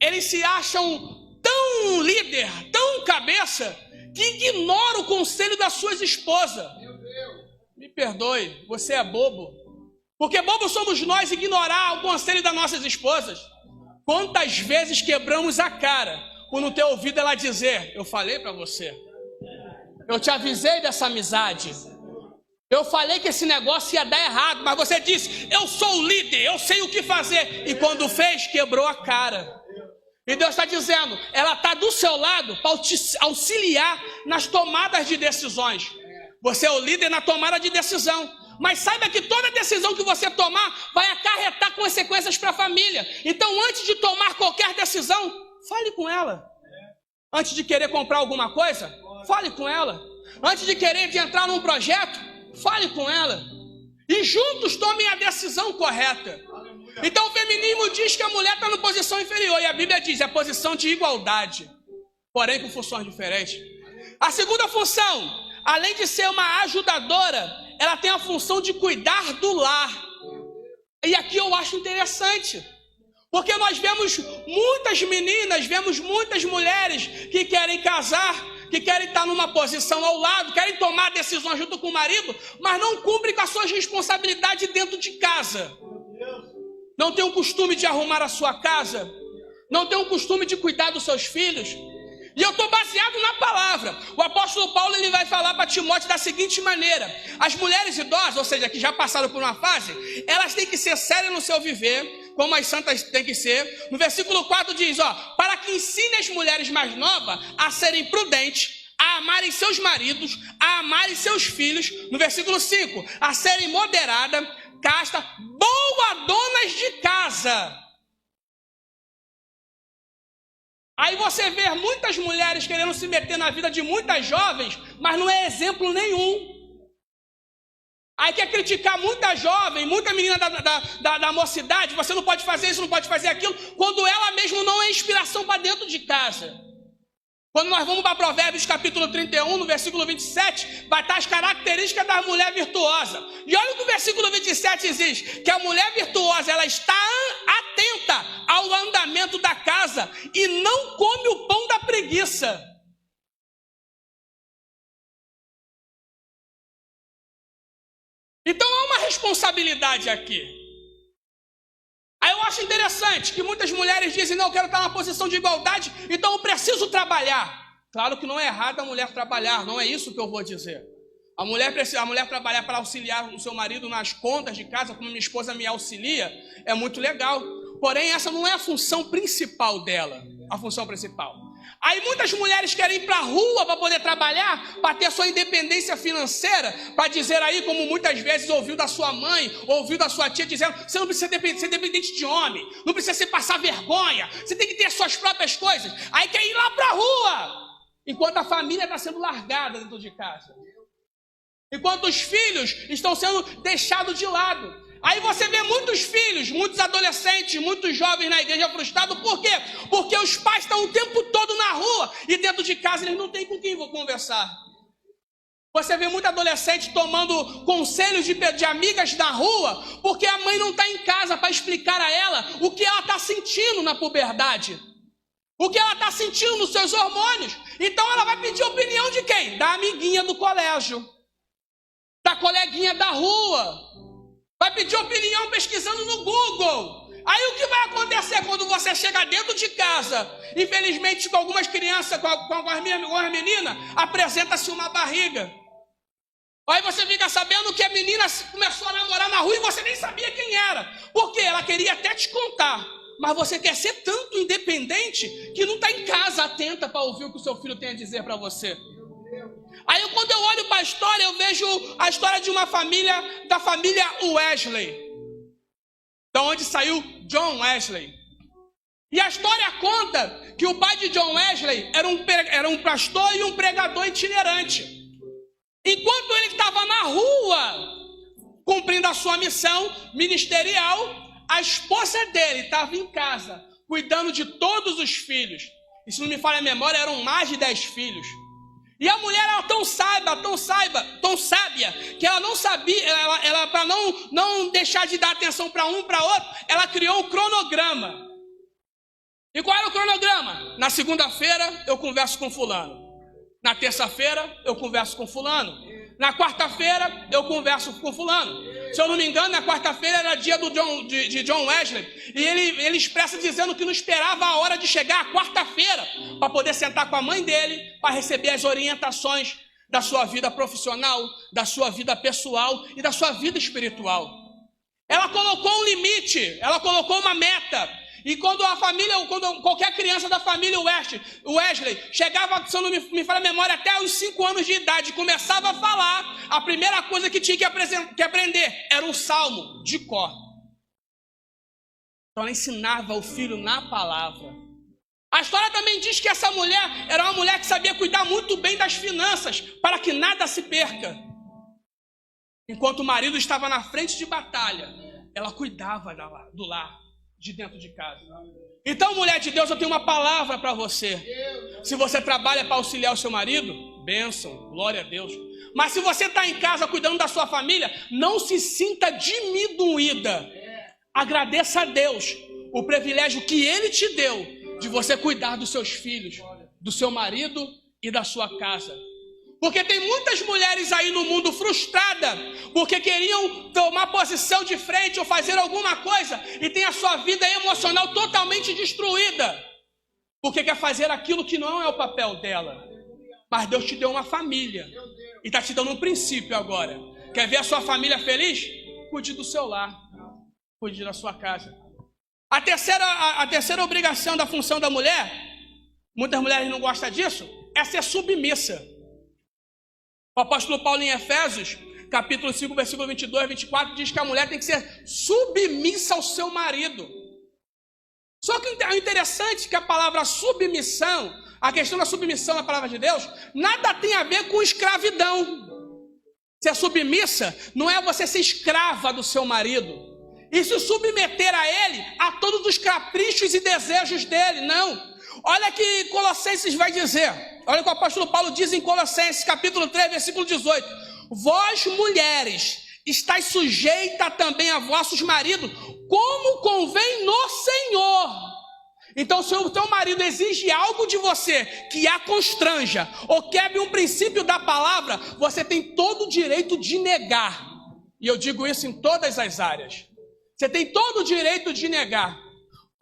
eles se acham tão líder, tão cabeça, que ignoram o conselho das suas esposas. Me perdoe, você é bobo. Porque bobos somos nós ignorar o conselho das nossas esposas. Quantas vezes quebramos a cara por não ter ouvido ela dizer: eu falei para você, eu te avisei dessa amizade, eu falei que esse negócio ia dar errado, mas você disse: eu sou o líder, eu sei o que fazer. E quando fez, quebrou a cara. E Deus está dizendo, ela está do seu lado para te auxiliar nas tomadas de decisões. Você é o líder na tomada de decisão. Mas saiba que toda decisão que você tomar vai acarretar consequências para a família. Então, antes de tomar qualquer decisão, fale com ela. Antes de querer comprar alguma coisa, fale com ela. Antes de querer entrar num projeto, fale com ela. E juntos tomem a decisão correta. Então, o feminismo diz que a mulher está na posição inferior. E a Bíblia diz, é a posição de igualdade, porém com funções diferentes. A segunda função, além de ser uma ajudadora, ela tem a função de cuidar do lar. E aqui eu acho interessante, porque nós vemos muitas meninas, vemos muitas mulheres que querem casar, que querem estar numa posição ao lado, querem tomar decisões junto com o marido, mas não cumprem com as suas responsabilidades dentro de casa. Não tem o costume de arrumar a sua casa, não tem o costume de cuidar dos seus filhos. E eu estou baseado na palavra. O apóstolo Paulo ele vai falar para Timóteo da seguinte maneira: as mulheres idosas, ou seja, que já passaram por uma fase, elas têm que ser sérias no seu viver, como as santas têm que ser. No versículo 4 diz, para que ensine as mulheres mais novas a serem prudentes, a amarem seus maridos, a amarem seus filhos. No versículo 5, a serem moderadas, castas, boas donas de casa. Aí você vê muitas mulheres querendo se meter na vida de muitas jovens, mas não é exemplo nenhum. Aí quer criticar muita jovem, muita menina da mocidade, você não pode fazer isso, não pode fazer aquilo, quando ela mesmo não é inspiração para dentro de casa. Quando nós vamos para Provérbios capítulo 31, no versículo 27, vai estar as características da mulher virtuosa. E olha o que o versículo 27 diz, que a mulher virtuosa, ela está atenta ao andamento da casa e não come o pão da preguiça. Então há uma responsabilidade aqui. Aí eu acho interessante que muitas mulheres dizem, não, eu quero estar na posição de igualdade, então eu preciso trabalhar. Claro que não é errado a mulher trabalhar, não é isso que eu vou dizer. A mulher trabalhar para auxiliar o seu marido nas contas de casa, como minha esposa me auxilia, é muito legal. Porém, essa não é a função principal dela, a função principal. Aí muitas mulheres querem ir para a rua para poder trabalhar, para ter sua independência financeira, para dizer aí, como muitas vezes ouviu da sua mãe, ouviu da sua tia, dizendo, você não precisa ser dependente de homem, não precisa se passar vergonha, você tem que ter suas próprias coisas. Aí quer ir lá para a rua, enquanto a família está sendo largada dentro de casa. Enquanto os filhos estão sendo deixados de lado. Aí você vê muitos filhos, muitos adolescentes, muitos jovens na igreja frustrados. Por quê? Porque os pais estão o tempo todo na rua e dentro de casa eles não têm com quem conversar. Você vê muito adolescente tomando conselhos de amigas na rua porque a mãe não está em casa para explicar a ela o que ela está sentindo na puberdade. O que ela está sentindo nos seus hormônios. Então ela vai pedir opinião de quem? Da amiguinha do colégio. Da coleguinha da rua. Vai pedir opinião pesquisando no Google. Aí o que vai acontecer quando você chega dentro de casa? Infelizmente, com algumas crianças, com as meninas, apresenta-se uma barriga. Aí você fica sabendo que a menina começou a namorar na rua e você nem sabia quem era. Por quê? Ela queria até te contar. Mas você quer ser tanto independente que não está em casa atenta para ouvir o que o seu filho tem a dizer para você. Aí quando eu olho para a história, eu vejo a história de uma família, da família Wesley. Da onde saiu John Wesley. E a história conta que o pai de John Wesley era um pastor e um pregador itinerante. Enquanto ele estava na rua, cumprindo a sua missão ministerial, a esposa dele estava em casa, cuidando de todos os filhos. E se não me falha a memória, eram mais de 10 filhos. E a mulher era tão sábia, que ela não sabia, ela para não deixar de dar atenção para um para outro, ela criou um cronograma. E qual era o cronograma? Na segunda-feira eu converso com fulano. Na terça-feira eu converso com fulano. Na quarta-feira eu converso com fulano. Se eu não me engano, na quarta-feira era dia de John Wesley. E ele expressa dizendo que não esperava a hora de chegar a quarta-feira para poder sentar com a mãe dele, para receber as orientações da sua vida profissional, da sua vida pessoal e da sua vida espiritual. Ela colocou um limite, ela colocou uma meta. E quando qualquer criança da família Wesley chegava, se eu não me falha a memória, até os 5 anos de idade, começava a falar, a primeira coisa que tinha que aprender era um salmo de cor. Então ela ensinava o filho na palavra. A história também diz que essa mulher era uma mulher que sabia cuidar muito bem das finanças, para que nada se perca. Enquanto o marido estava na frente de batalha, ela cuidava do lar, de dentro de casa. Então, mulher de Deus, eu tenho uma palavra para você. Se você trabalha para auxiliar o seu marido, bênção, glória a Deus. Mas se você está em casa cuidando da sua família, não se sinta diminuída. Agradeça a Deus o privilégio que Ele te deu de você cuidar dos seus filhos, do seu marido e da sua casa. Porque tem muitas mulheres aí no mundo frustradas, porque queriam tomar posição de frente ou fazer alguma coisa, e tem a sua vida emocional totalmente destruída, porque quer fazer aquilo que não é o papel dela. Mas Deus te deu uma família, e está te dando um princípio agora. Quer ver a sua família feliz? Cuide do seu lar, cuide da sua casa. A terceira obrigação da função da mulher, muitas mulheres não gostam disso, é ser submissa. O apóstolo Paulo em Efésios, capítulo 5, versículo 22 e 24, diz que a mulher tem que ser submissa ao seu marido. Só que o interessante é que a palavra submissão, a questão da submissão na palavra de Deus, nada tem a ver com escravidão. Ser submissa não é você ser escrava do seu marido e se submeter a ele, a todos os caprichos e desejos dele, não. Olha que Colossenses vai dizer, olha o que o apóstolo Paulo diz em Colossenses, capítulo 3, versículo 18. Vós, mulheres, estáis sujeita também a vossos maridos, como convém no Senhor. Então, se o teu marido exige algo de você que a constranja, ou quebre um princípio da palavra, você tem todo o direito de negar. E eu digo isso em todas as áreas. Você tem todo o direito de negar.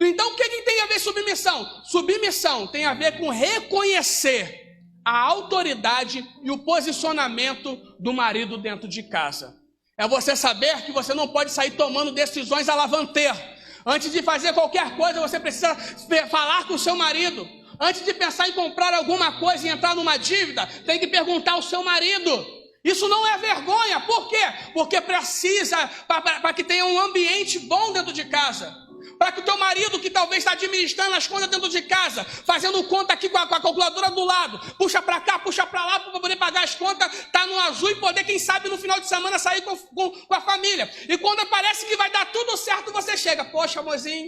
Então, o que tem a ver submissão? Submissão tem a ver com reconhecer a autoridade e o posicionamento do marido dentro de casa. É você saber que você não pode sair tomando decisões à lavanter. Antes de fazer qualquer coisa, você precisa falar com o seu marido. Antes de pensar em comprar alguma coisa e entrar numa dívida, tem que perguntar ao seu marido. Isso não é vergonha. Por quê? Porque precisa, para que tenha um ambiente bom dentro de casa. Para que o teu marido, que talvez está administrando as contas dentro de casa, fazendo conta aqui com a calculadora do lado, puxa para cá, puxa para lá, para poder pagar as contas, está no azul e poder, quem sabe, no final de semana sair com a família. E quando parece que vai dar tudo certo, você chega, poxa, amorzinho,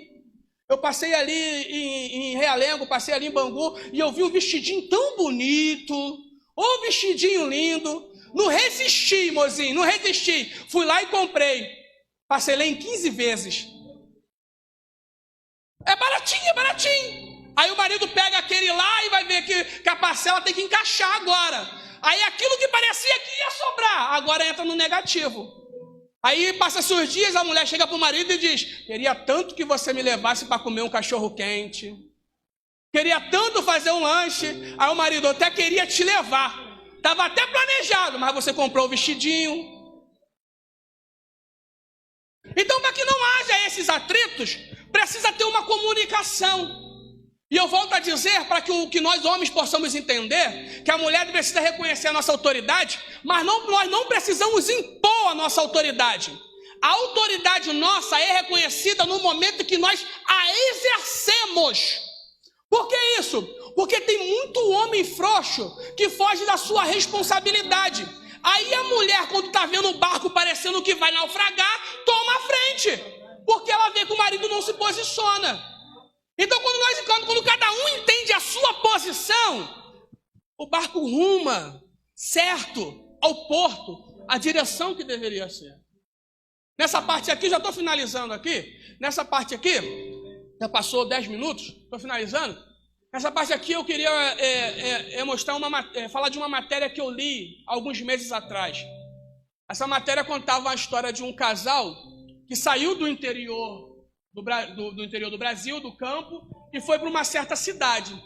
eu passei ali em Realengo, passei ali em Bangu, e eu vi um vestidinho tão bonito, um vestidinho lindo, não resisti, mozinho, não resisti, fui lá e comprei, parcelei em 15 vezes. É baratinho, é baratinho. Aí o marido pega aquele lá e vai ver que a parcela tem que encaixar agora. Aí aquilo que parecia que ia sobrar, agora entra no negativo. Aí passa-se os dias, a mulher chega para o marido e diz: queria tanto que você me levasse para comer um cachorro quente. Queria tanto fazer um lanche. Aí o marido: até queria te levar, Estava até planejado, mas você comprou o vestidinho. Então, para que não haja esses atritos, precisa ter uma comunicação. E eu volto a dizer, para que nós homens possamos entender, que a mulher precisa reconhecer a nossa autoridade, mas nós não precisamos impor a nossa autoridade. A autoridade nossa é reconhecida no momento que nós a exercemos. Por que isso? Porque tem muito homem frouxo que foge da sua responsabilidade. Aí a mulher, quando está vendo o barco parecendo que vai naufragar, toma a frente, porque ela vê que o marido não se posiciona. Então, quando cada um entende a sua posição, o barco ruma certo ao porto, a direção que deveria ser. Nessa parte aqui, já estou finalizando aqui, nessa parte aqui, já passou 10 minutos, estou finalizando. Nessa parte aqui eu queria falar de uma matéria que eu li alguns meses atrás. Essa matéria contava a história de um casal que saiu do interior do Brasil, do campo, e foi para uma certa cidade.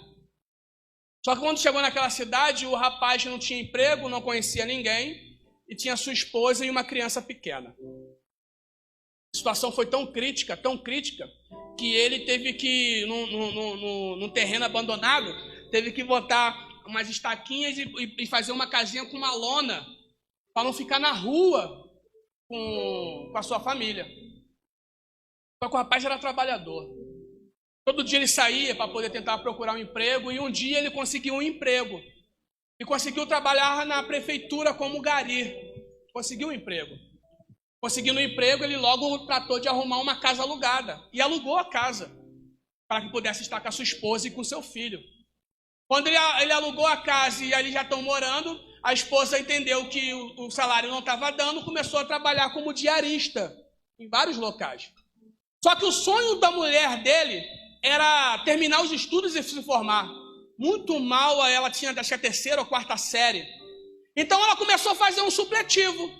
Só que quando chegou naquela cidade, o rapaz não tinha emprego, não conhecia ninguém, e tinha sua esposa e uma criança pequena. A situação foi tão crítica, que ele teve que, num terreno abandonado, teve que botar umas estaquinhas e fazer uma casinha com uma lona, para não ficar na rua com a sua família. Só que o rapaz era trabalhador. Todo dia ele saía para poder tentar procurar um emprego, e um dia ele conseguiu um emprego. E conseguiu trabalhar na prefeitura como gari. Conseguiu um emprego. Conseguindo um emprego, ele logo tratou de arrumar uma casa alugada. E alugou a casa, para que pudesse estar com a sua esposa e com o seu filho. Quando ele alugou a casa e ali já estão morando, a esposa entendeu que o salário não estava dando, começou a trabalhar como diarista em vários locais. Só que o sonho da mulher dele era terminar os estudos e se formar. Muito mal, ela tinha, acho que a 3ª ou 4ª série. Então ela começou a fazer um supletivo.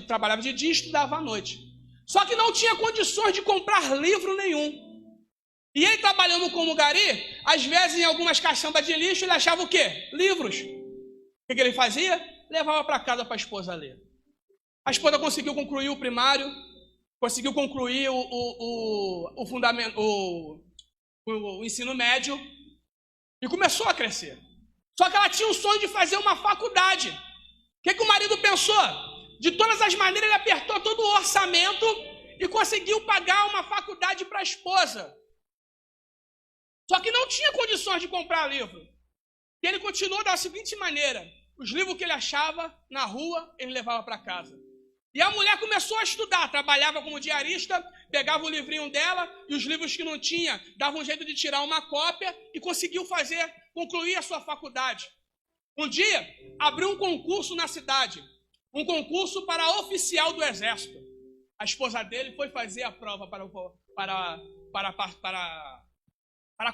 Trabalhava de dia e estudava à noite. Só que não tinha condições de comprar livro nenhum. E ele, trabalhando como gari, às vezes em algumas caixambas de lixo, ele achava o quê? Livros. O que ele fazia? Levava para casa para a esposa ler. A esposa conseguiu concluir o primário, conseguiu concluir o ensino médio e começou a crescer. Só que ela tinha o sonho de fazer uma faculdade. O que o marido pensou? De todas as maneiras, ele apertou todo o orçamento e conseguiu pagar uma faculdade para a esposa. Só que não tinha condições de comprar livro. E ele continuou da seguinte maneira: os livros que ele achava na rua, ele levava para casa. E a mulher começou a estudar, trabalhava como diarista, pegava o livrinho dela e os livros que não tinha, dava um jeito de tirar uma cópia e conseguiu concluir a sua faculdade. Um dia, abriu um concurso na cidade, um concurso para oficial do exército. A esposa dele foi fazer a prova para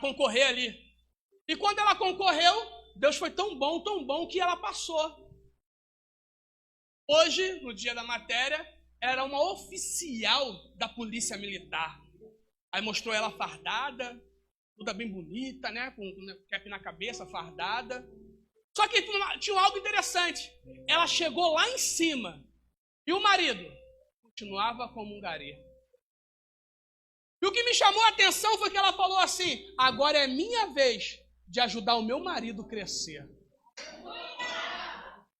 concorrer ali. E quando ela concorreu, Deus foi tão bom que ela passou. Hoje, no dia da matéria, era uma oficial da polícia militar. Aí mostrou ela fardada, toda bem bonita, né? Com cap na cabeça, fardada. Só que tinha algo interessante. Ela chegou lá em cima e o marido continuava como um gari. E o que me chamou a atenção foi que ela falou assim: agora é minha vez de ajudar o meu marido a crescer.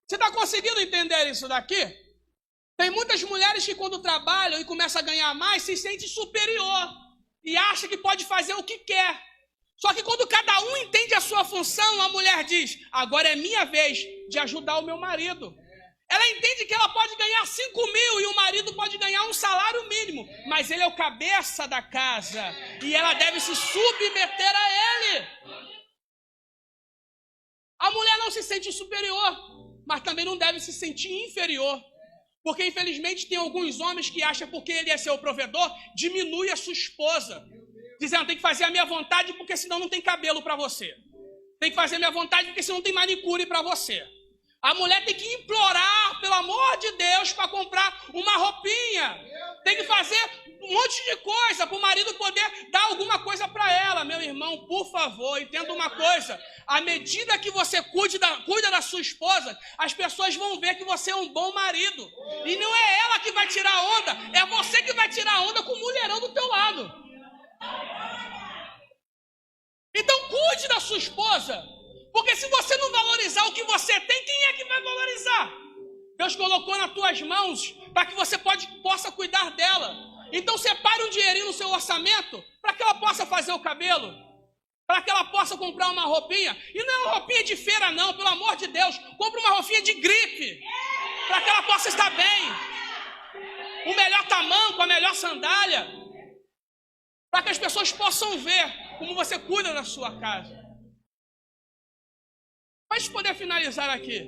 Você está conseguindo entender isso daqui? Tem muitas mulheres que quando trabalham e começam a ganhar mais, se sentem superior e acham que pode fazer o que quer. Só que quando cada um entende a sua função, a mulher diz: agora é minha vez de ajudar o meu marido. Ela entende que ela pode ganhar 5.000 e o marido pode ganhar um salário mínimo, mas ele é o cabeça da casa e ela deve se submeter a ele. A mulher não se sente superior, mas também não deve se sentir inferior. Porque, infelizmente, tem alguns homens que acham que porque ele é seu provedor, diminui a sua esposa. Dizendo: tem que fazer a minha vontade porque senão não tem cabelo para você. Tem que fazer a minha vontade porque senão não tem manicure para você. A mulher tem que implorar, pelo amor de Deus, para comprar uma roupinha. Tem que fazer um monte de coisa para o marido poder dar alguma coisa para ela. Meu irmão, por favor, entenda uma coisa. À medida que você cuida da sua esposa, as pessoas vão ver que você é um bom marido. E não é ela que vai tirar onda, é você que vai tirar onda com o mulherão do teu lado. Então cuide da sua esposa. Porque se você não valorizar o que você tem, quem é que vai valorizar? Deus colocou nas tuas mãos para que você possa cuidar dela. Então separe um dinheirinho no seu orçamento para que ela possa fazer o cabelo, para que ela possa comprar uma roupinha. E não é uma roupinha de feira não, pelo amor de Deus. Compre uma roupinha de grife, para que ela possa estar bem. O melhor tamanco, a melhor sandália, para que as pessoas possam ver como você cuida da sua casa. Para poder finalizar aqui,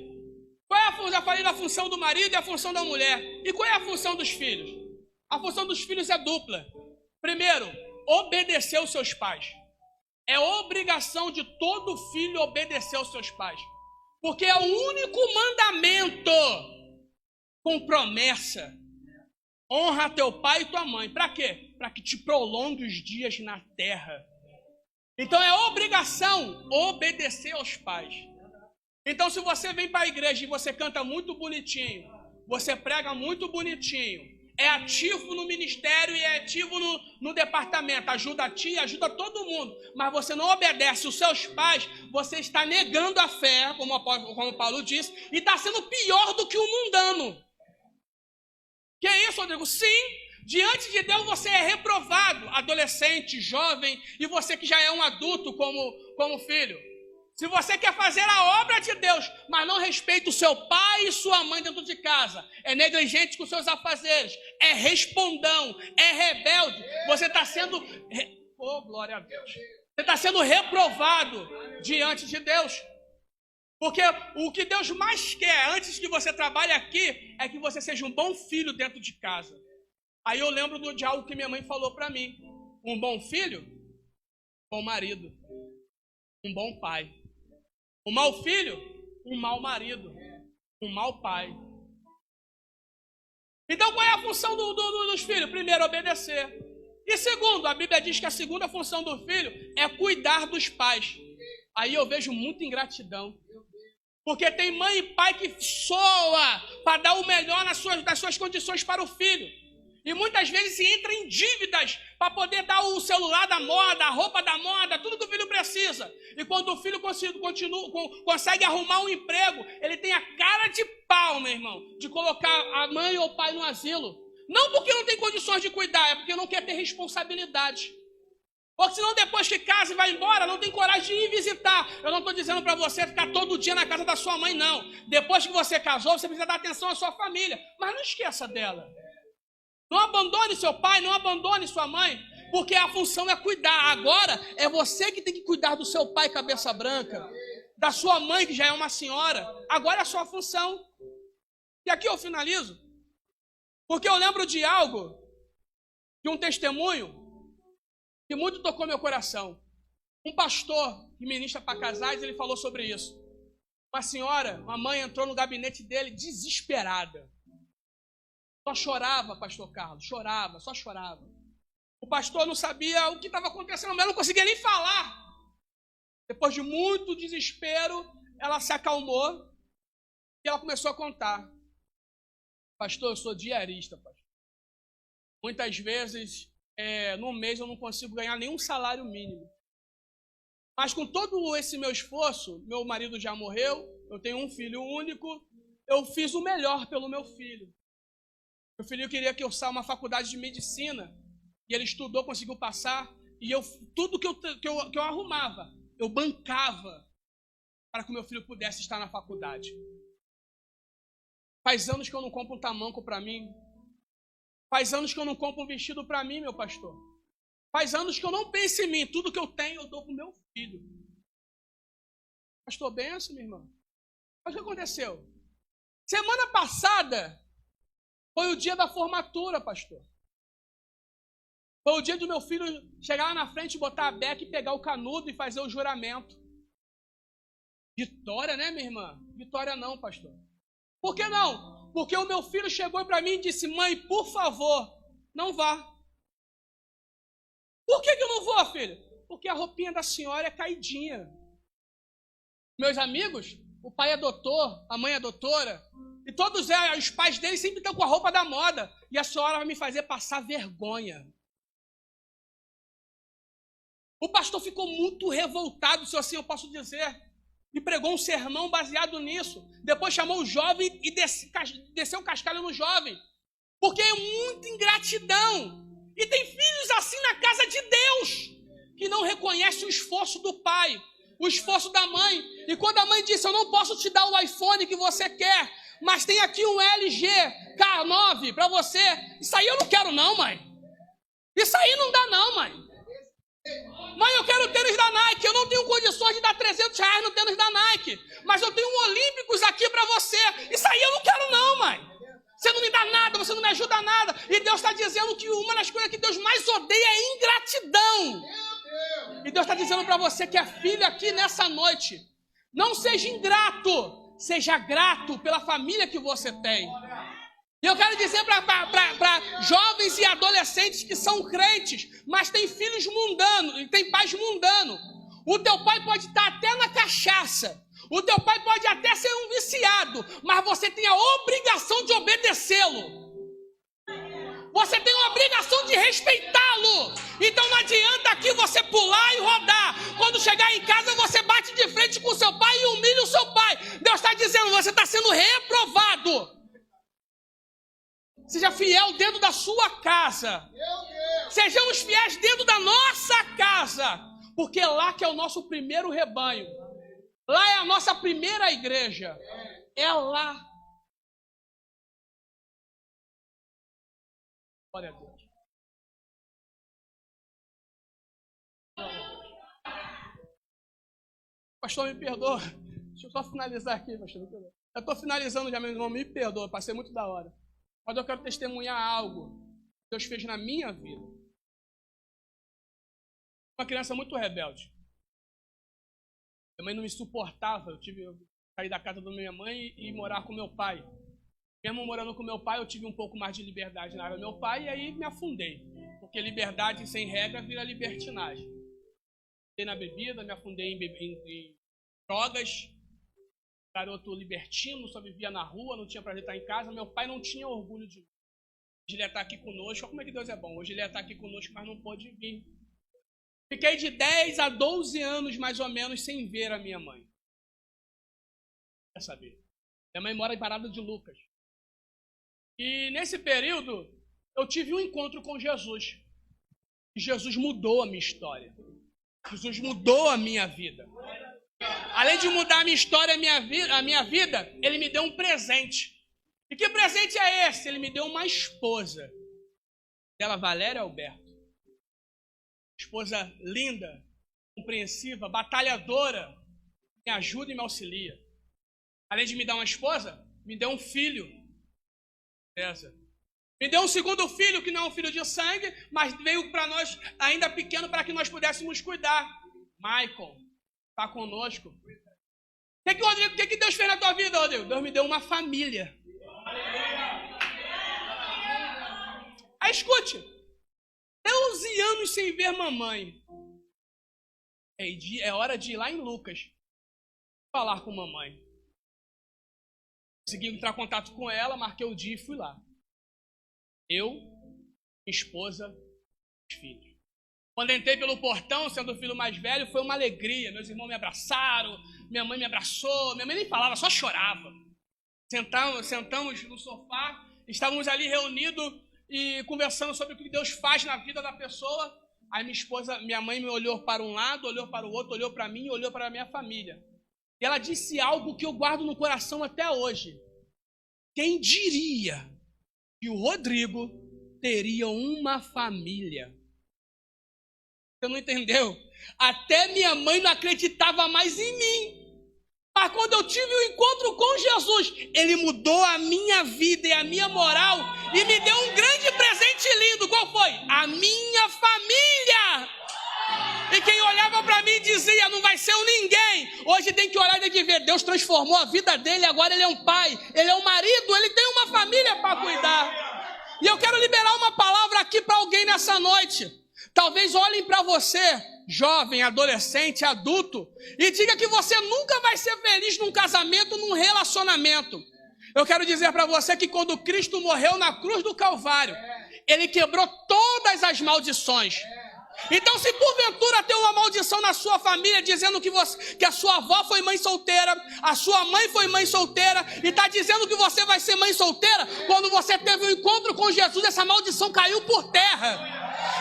qual é a função? Já falei da função do marido e a função da mulher. E qual é a função dos filhos? A função dos filhos é dupla. Primeiro, obedecer aos seus pais. É obrigação de todo filho obedecer aos seus pais. Porque é o único mandamento com promessa. Honra teu pai e tua mãe. Para quê? Para que te prolongue os dias na terra. Então é obrigação obedecer aos pais. Então, se você vem para a igreja e você canta muito bonitinho, você prega muito bonitinho, é ativo no ministério e é ativo no departamento, ajuda a ti, ajuda todo mundo, mas você não obedece os seus pais, você está negando a fé, como Paulo disse, e está sendo pior do que o mundano. Que é isso, Rodrigo? Sim, diante de Deus você é reprovado, adolescente, jovem, e você que já é um adulto como filho. Se você quer fazer a obra de Deus, mas não respeita o seu pai e sua mãe dentro de casa, é negligente com seus afazeres, é respondão, é rebelde, você está sendo... Oh, glória a Deus. Você está sendo reprovado diante de Deus. Porque o que Deus mais quer, antes que você trabalhe aqui, é que você seja um bom filho dentro de casa. Aí eu lembro de algo que minha mãe falou para mim. Um bom filho, bom marido. Um bom pai. Um mau filho, um mau marido, um mau pai. Então qual é a função dos filhos? Primeiro, obedecer. E segundo, a Bíblia diz que a segunda função do filho é cuidar dos pais. Aí eu vejo muita ingratidão. Porque tem mãe e pai que soa para dar o melhor das suas condições para o filho. E muitas vezes se entra em dívidas para poder dar o celular da moda, a roupa da moda, tudo que o filho precisa. E quando o filho consegue arrumar um emprego, ele tem a cara de pau, meu irmão, de colocar a mãe ou o pai no asilo. Não porque não tem condições de cuidar, é porque não quer ter responsabilidade. Ou senão depois que casa e vai embora, não tem coragem de ir visitar. Eu não estou dizendo para você ficar todo dia na casa da sua mãe, não. Depois que você casou, você precisa dar atenção à sua família. Mas não esqueça dela. Não abandone seu pai, não abandone sua mãe, porque a função é cuidar. Agora é você que tem que cuidar do seu pai cabeça branca, da sua mãe que já é uma senhora. Agora é a sua função. E aqui eu finalizo, porque eu lembro de algo, de um testemunho, que muito tocou meu coração. Um pastor que ministra para casais, ele falou sobre isso. Uma senhora, uma mãe entrou no gabinete dele desesperada. Só chorava, pastor Carlos, chorava, só chorava. O pastor não sabia o que estava acontecendo, mas não conseguia nem falar. Depois de muito desespero, ela se acalmou e ela começou a contar. Pastor, eu sou diarista, pastor. Muitas vezes, no mês eu não consigo ganhar nenhum salário mínimo. Mas com todo esse meu esforço, meu marido já morreu, eu tenho um filho único, eu fiz o melhor pelo meu filho. Meu filho queria que eu saia uma faculdade de medicina, e ele estudou, conseguiu passar, e tudo que eu arrumava, eu bancava para que o meu filho pudesse estar na faculdade. Faz anos que eu não compro um tamanco para mim. Faz anos que eu não compro um vestido para mim, meu pastor. Faz anos que eu não penso em mim. Tudo que eu tenho, eu dou para o meu filho. Pastor, benção, minha irmã. Mas o que aconteceu? Semana passada foi o dia da formatura, pastor. Foi o dia do meu filho chegar lá na frente, botar a beca e pegar o canudo e fazer o juramento. Vitória, né, minha irmã? Vitória não, pastor. Por que não? Porque o meu filho chegou para mim e disse: mãe, por favor, não vá. Por que eu não vou, filho? Porque a roupinha da senhora é caidinha. Meus amigos, o pai é doutor, a mãe é doutora, e todos os pais deles sempre estão com a roupa da moda. E a senhora vai me fazer passar vergonha. O pastor ficou muito revoltado, se assim eu posso dizer, e pregou um sermão baseado nisso. Depois chamou o jovem e desceu o cascalho no jovem. Porque é muita ingratidão. E tem filhos assim na casa de Deus, que não reconhecem o esforço do pai, o esforço da mãe. E quando a mãe disse: eu não posso te dar o iPhone que você quer, mas tem aqui um LG K9 para você. Isso aí eu não quero não, mãe. Isso aí não dá não, mãe. Mãe, eu quero tênis da Nike. Eu não tenho condições de dar R$300 no tênis da Nike, mas eu tenho um Olímpicos aqui para você. Isso aí eu não quero não, mãe. Você não me dá nada, você não me ajuda nada. E Deus está dizendo que uma das coisas que Deus mais odeia é ingratidão. E Deus está dizendo para você que é filho aqui nessa noite: não seja ingrato, seja grato pela família que você tem. E eu quero dizer para jovens e adolescentes que são crentes, mas têm filhos mundanos, e têm pais mundanos. O teu pai pode estar até na cachaça, o teu pai pode até ser um viciado, mas você tem a obrigação de obedecê-lo. Você tem a obrigação de respeitá-lo. Então não adianta aqui você pular e rodar. Quando chegar em casa, você bate de frente com o seu pai e humilha o seu pai. Deus está dizendo: você está sendo reprovado. Seja fiel dentro da sua casa. Sejamos fiéis dentro da nossa casa. Porque lá que é o nosso primeiro rebanho. Lá é a nossa primeira igreja. É lá. Glória a Deus. Pastor, me perdoa. Deixa eu só finalizar aqui, pastor. Me perdoa. Eu estou finalizando já, meu irmão. Me perdoa, passei muito da hora. Mas eu quero testemunhar algo que Deus fez na minha vida. Uma criança muito rebelde. Minha mãe não me suportava. Eu sair da casa da minha mãe e morar com meu pai. Mesmo morando com meu pai, eu tive um pouco mais de liberdade na área do meu pai, e aí me afundei. Porque liberdade sem regra vira libertinagem. Afundei na bebida, me afundei em drogas. Garoto libertino, só vivia na rua, não tinha prazer de estar em casa. Meu pai não tinha orgulho de mim. Hoje ele ia estar aqui conosco. Olha como é que Deus é bom. Hoje ele ia estar aqui conosco, mas não pôde vir. Fiquei de 10 a 12 anos, mais ou menos, sem ver a minha mãe. Quer saber? Minha mãe mora em Parada de Lucas. E nesse período, eu tive um encontro com Jesus. E Jesus mudou a minha história. Jesus mudou a minha vida. Além de mudar a minha história, a minha vida, ele me deu um presente. E que presente é esse? Ele me deu uma esposa. Dela, Valéria Alberto. Esposa linda, compreensiva, batalhadora, me ajuda e me auxilia. Além de me dar uma esposa, me deu um filho. César. Me deu um segundo filho, que não é um filho de sangue, mas veio para nós ainda pequeno para que nós pudéssemos cuidar. Michael, está conosco. O que Deus fez na tua vida, Rodrigo? Deus me deu uma família. Aí escute, 12 anos sem ver mamãe. É hora de ir lá em Lucas falar com mamãe. Consegui entrar em contato com ela, marquei o dia e fui lá. Eu, minha esposa, os filhos. Quando entrei pelo portão, sendo o filho mais velho, foi uma alegria. Meus irmãos me abraçaram, minha mãe me abraçou. Minha mãe nem falava, só chorava. Sentamos no sofá, estávamos ali reunidos e conversando sobre o que Deus faz na vida da pessoa. Aí minha mãe me olhou para um lado, olhou para o outro, olhou para mim e olhou para a minha família. E ela disse algo que eu guardo no coração até hoje. Quem diria que o Rodrigo teria uma família? Você não entendeu? Até minha mãe não acreditava mais em mim. Mas quando eu tive um encontro com Jesus, ele mudou a minha vida e a minha moral e me deu um grande presente lindo. Qual foi? A minha família. E quem olhava para mim e dizia, não vai ser um ninguém, hoje tem que olhar e tem que ver, Deus transformou a vida dele, agora ele é um pai, ele é um marido, ele tem uma família para cuidar. E eu quero liberar uma palavra aqui para alguém nessa noite. Talvez olhem para você, jovem, adolescente, adulto, e diga que você nunca vai ser feliz num casamento, num relacionamento. Eu quero dizer para você que quando Cristo morreu na cruz do Calvário, ele quebrou todas as maldições. Então, se porventura tem uma maldição na sua família, dizendo que a sua avó foi mãe solteira, a sua mãe foi mãe solteira, e está dizendo que você vai ser mãe solteira, quando você teve um encontro com Jesus, essa maldição caiu por terra.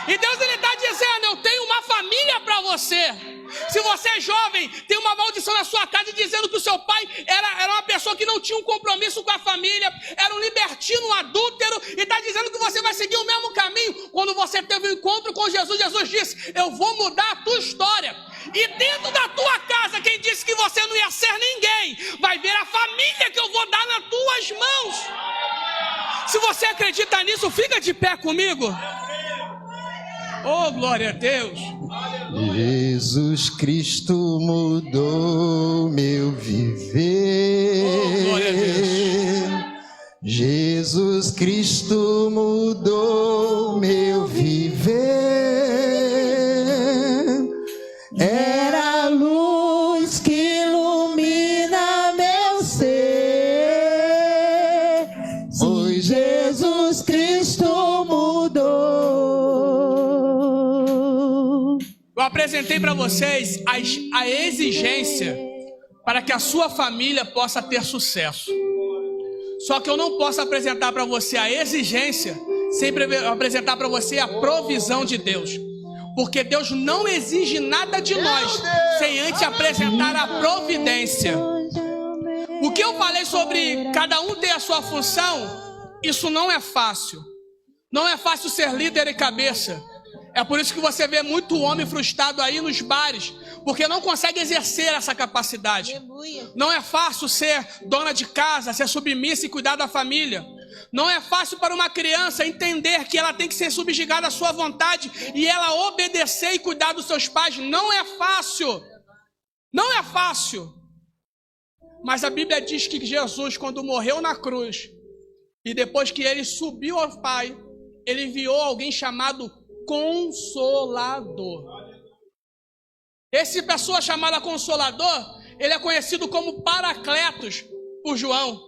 E Deus está dizendo, eu tenho uma família para você. Se você é jovem, tem uma maldição na sua casa dizendo que o seu pai era uma pessoa que não tinha um compromisso com a família, era um libertino, um adúltero, e está dizendo que você vai seguir o mesmo caminho. Quando você teve um encontro com Jesus, Jesus disse, eu vou mudar a tua história. E dentro da tua casa, quem disse que você não ia ser ninguém, vai ver a família que eu vou dar nas tuas mãos. Se você acredita nisso, fica de pé comigo. Oh, glória a Deus. Jesus Cristo mudou meu viver. Oh, glória a Deus. Jesus Cristo mudou meu viver. Era a luz que ilumina meu ser. Pois Jesus Cristo mudou. Eu apresentei para vocês a exigência para que a sua família possa ter sucesso. Só que eu não posso apresentar para você a exigência sem apresentar para você a provisão de Deus. Porque Deus não exige nada de nós sem antes apresentar a providência. O que eu falei sobre cada um ter a sua função, isso não é fácil. Não é fácil ser líder e cabeça. É por isso que você vê muito homem frustrado aí nos bares, porque não consegue exercer essa capacidade. Não é fácil ser dona de casa, ser submissa e cuidar da família. Não é fácil para uma criança entender que ela tem que ser subjugada à sua vontade e ela obedecer e cuidar dos seus pais. Não é fácil. Não é fácil. Mas a Bíblia diz que Jesus, quando morreu na cruz, e depois que ele subiu ao Pai, ele enviou alguém chamado Consolador. Essa pessoa chamada Consolador, ele é conhecido como Paracletos por João.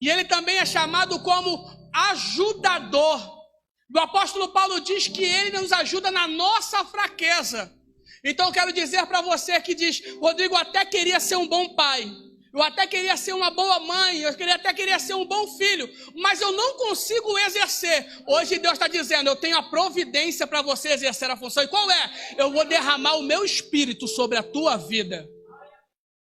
E ele também é chamado como Ajudador. O apóstolo Paulo diz que ele nos ajuda na nossa fraqueza. Então eu quero dizer para você que diz, Rodrigo, até queria ser um bom pai. Eu até queria ser uma boa mãe, eu até queria ser um bom filho, mas eu não consigo exercer. Hoje Deus está dizendo, eu tenho a providência para você exercer a função. E qual é? Eu vou derramar o meu espírito sobre a tua vida.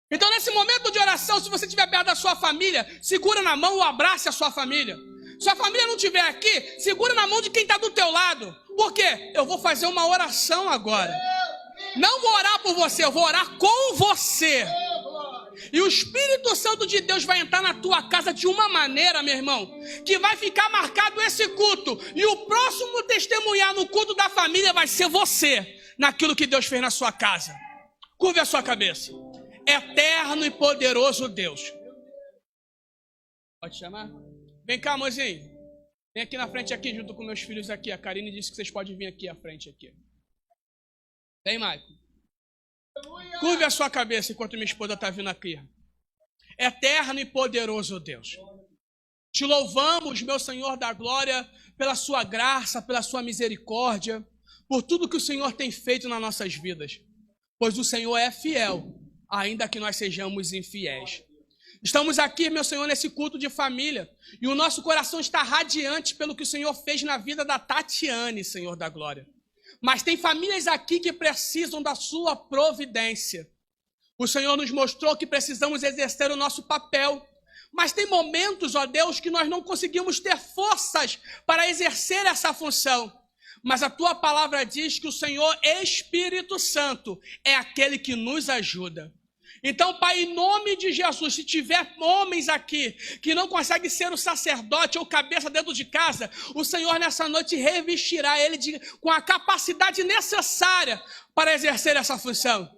Então nesse momento de oração, se você estiver perto da sua família, segura na mão ou abrace a sua família. Se a família não estiver aqui, segura na mão de quem está do teu lado. Por quê? Eu vou fazer uma oração agora. Não vou orar por você, eu vou orar com você. E o Espírito Santo de Deus vai entrar na tua casa de uma maneira, meu irmão, que vai ficar marcado esse culto. E o próximo testemunhar no culto da família vai ser você, naquilo que Deus fez na sua casa. Curve a sua cabeça. Eterno e poderoso Deus. Pode chamar? Vem cá, mozinho. Vem aqui na frente, aqui, junto com meus filhos aqui. A Karine disse que vocês podem vir aqui à frente. Aqui. Vem, Maicon. Curve a sua cabeça enquanto minha esposa está vindo aqui. Eterno e poderoso Deus, te louvamos, meu Senhor da glória, pela sua graça, pela sua misericórdia, por tudo que o Senhor tem feito nas nossas vidas, pois o Senhor é fiel, ainda que nós sejamos infiéis. Estamos aqui, meu Senhor, nesse culto de família, e o nosso coração está radiante pelo que o Senhor fez na vida da Tatiane, Senhor da glória. Mas tem famílias aqui que precisam da sua providência. O Senhor nos mostrou que precisamos exercer o nosso papel. Mas tem momentos, ó Deus, que nós não conseguimos ter forças para exercer essa função. Mas a tua palavra diz que o Senhor Espírito Santo é aquele que nos ajuda. Então, Pai, em nome de Jesus, se tiver homens aqui que não conseguem ser o sacerdote ou cabeça dentro de casa, o Senhor nessa noite revestirá ele com a capacidade necessária para exercer essa função.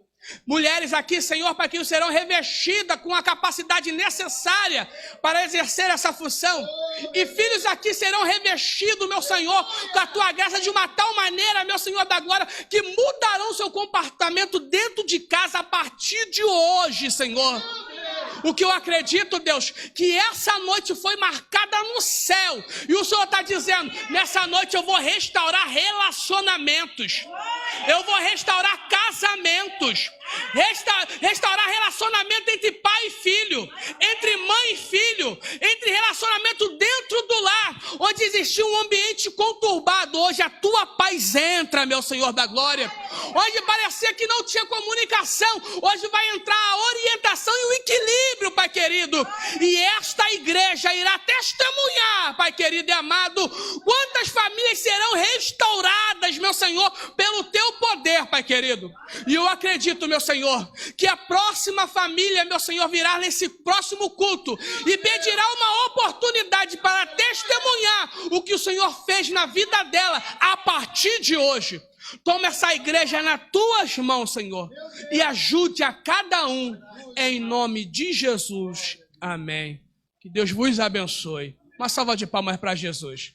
Mulheres aqui, Senhor, para que serão revestidas com a capacidade necessária para exercer essa função. E filhos aqui serão revestidos, meu Senhor, com a tua graça de uma tal maneira, meu Senhor da glória, que mudarão seu comportamento dentro de casa a partir de hoje, Senhor. O que eu acredito, Deus, que essa noite foi marcada no céu. E o Senhor está dizendo, nessa noite eu vou restaurar relacionamentos. Eu vou restaurar casamentos. Restaurar relacionamento entre pai e filho. Entre mãe e filho. Entre relacionamento dentro do lar. Onde existia um ambiente conturbado. Hoje a tua paz entra, meu Senhor da glória. Onde parecia que não tinha comunicação. Hoje vai entrar a orientação e o equilíbrio, Pai querido. E esta igreja irá testemunhar, Pai querido e amado, quantas famílias serão restauradas, meu Senhor, pelo teu poder, Pai querido. E eu acredito, meu Senhor, que a próxima família, meu Senhor, virá nesse próximo culto e pedirá uma oportunidade para testemunhar o que o Senhor fez na vida dela a partir de hoje. Toma essa igreja nas tuas mãos, Senhor, e ajude a cada um, em nome de Jesus. Amém. Que Deus vos abençoe. Uma salva de palmas para Jesus.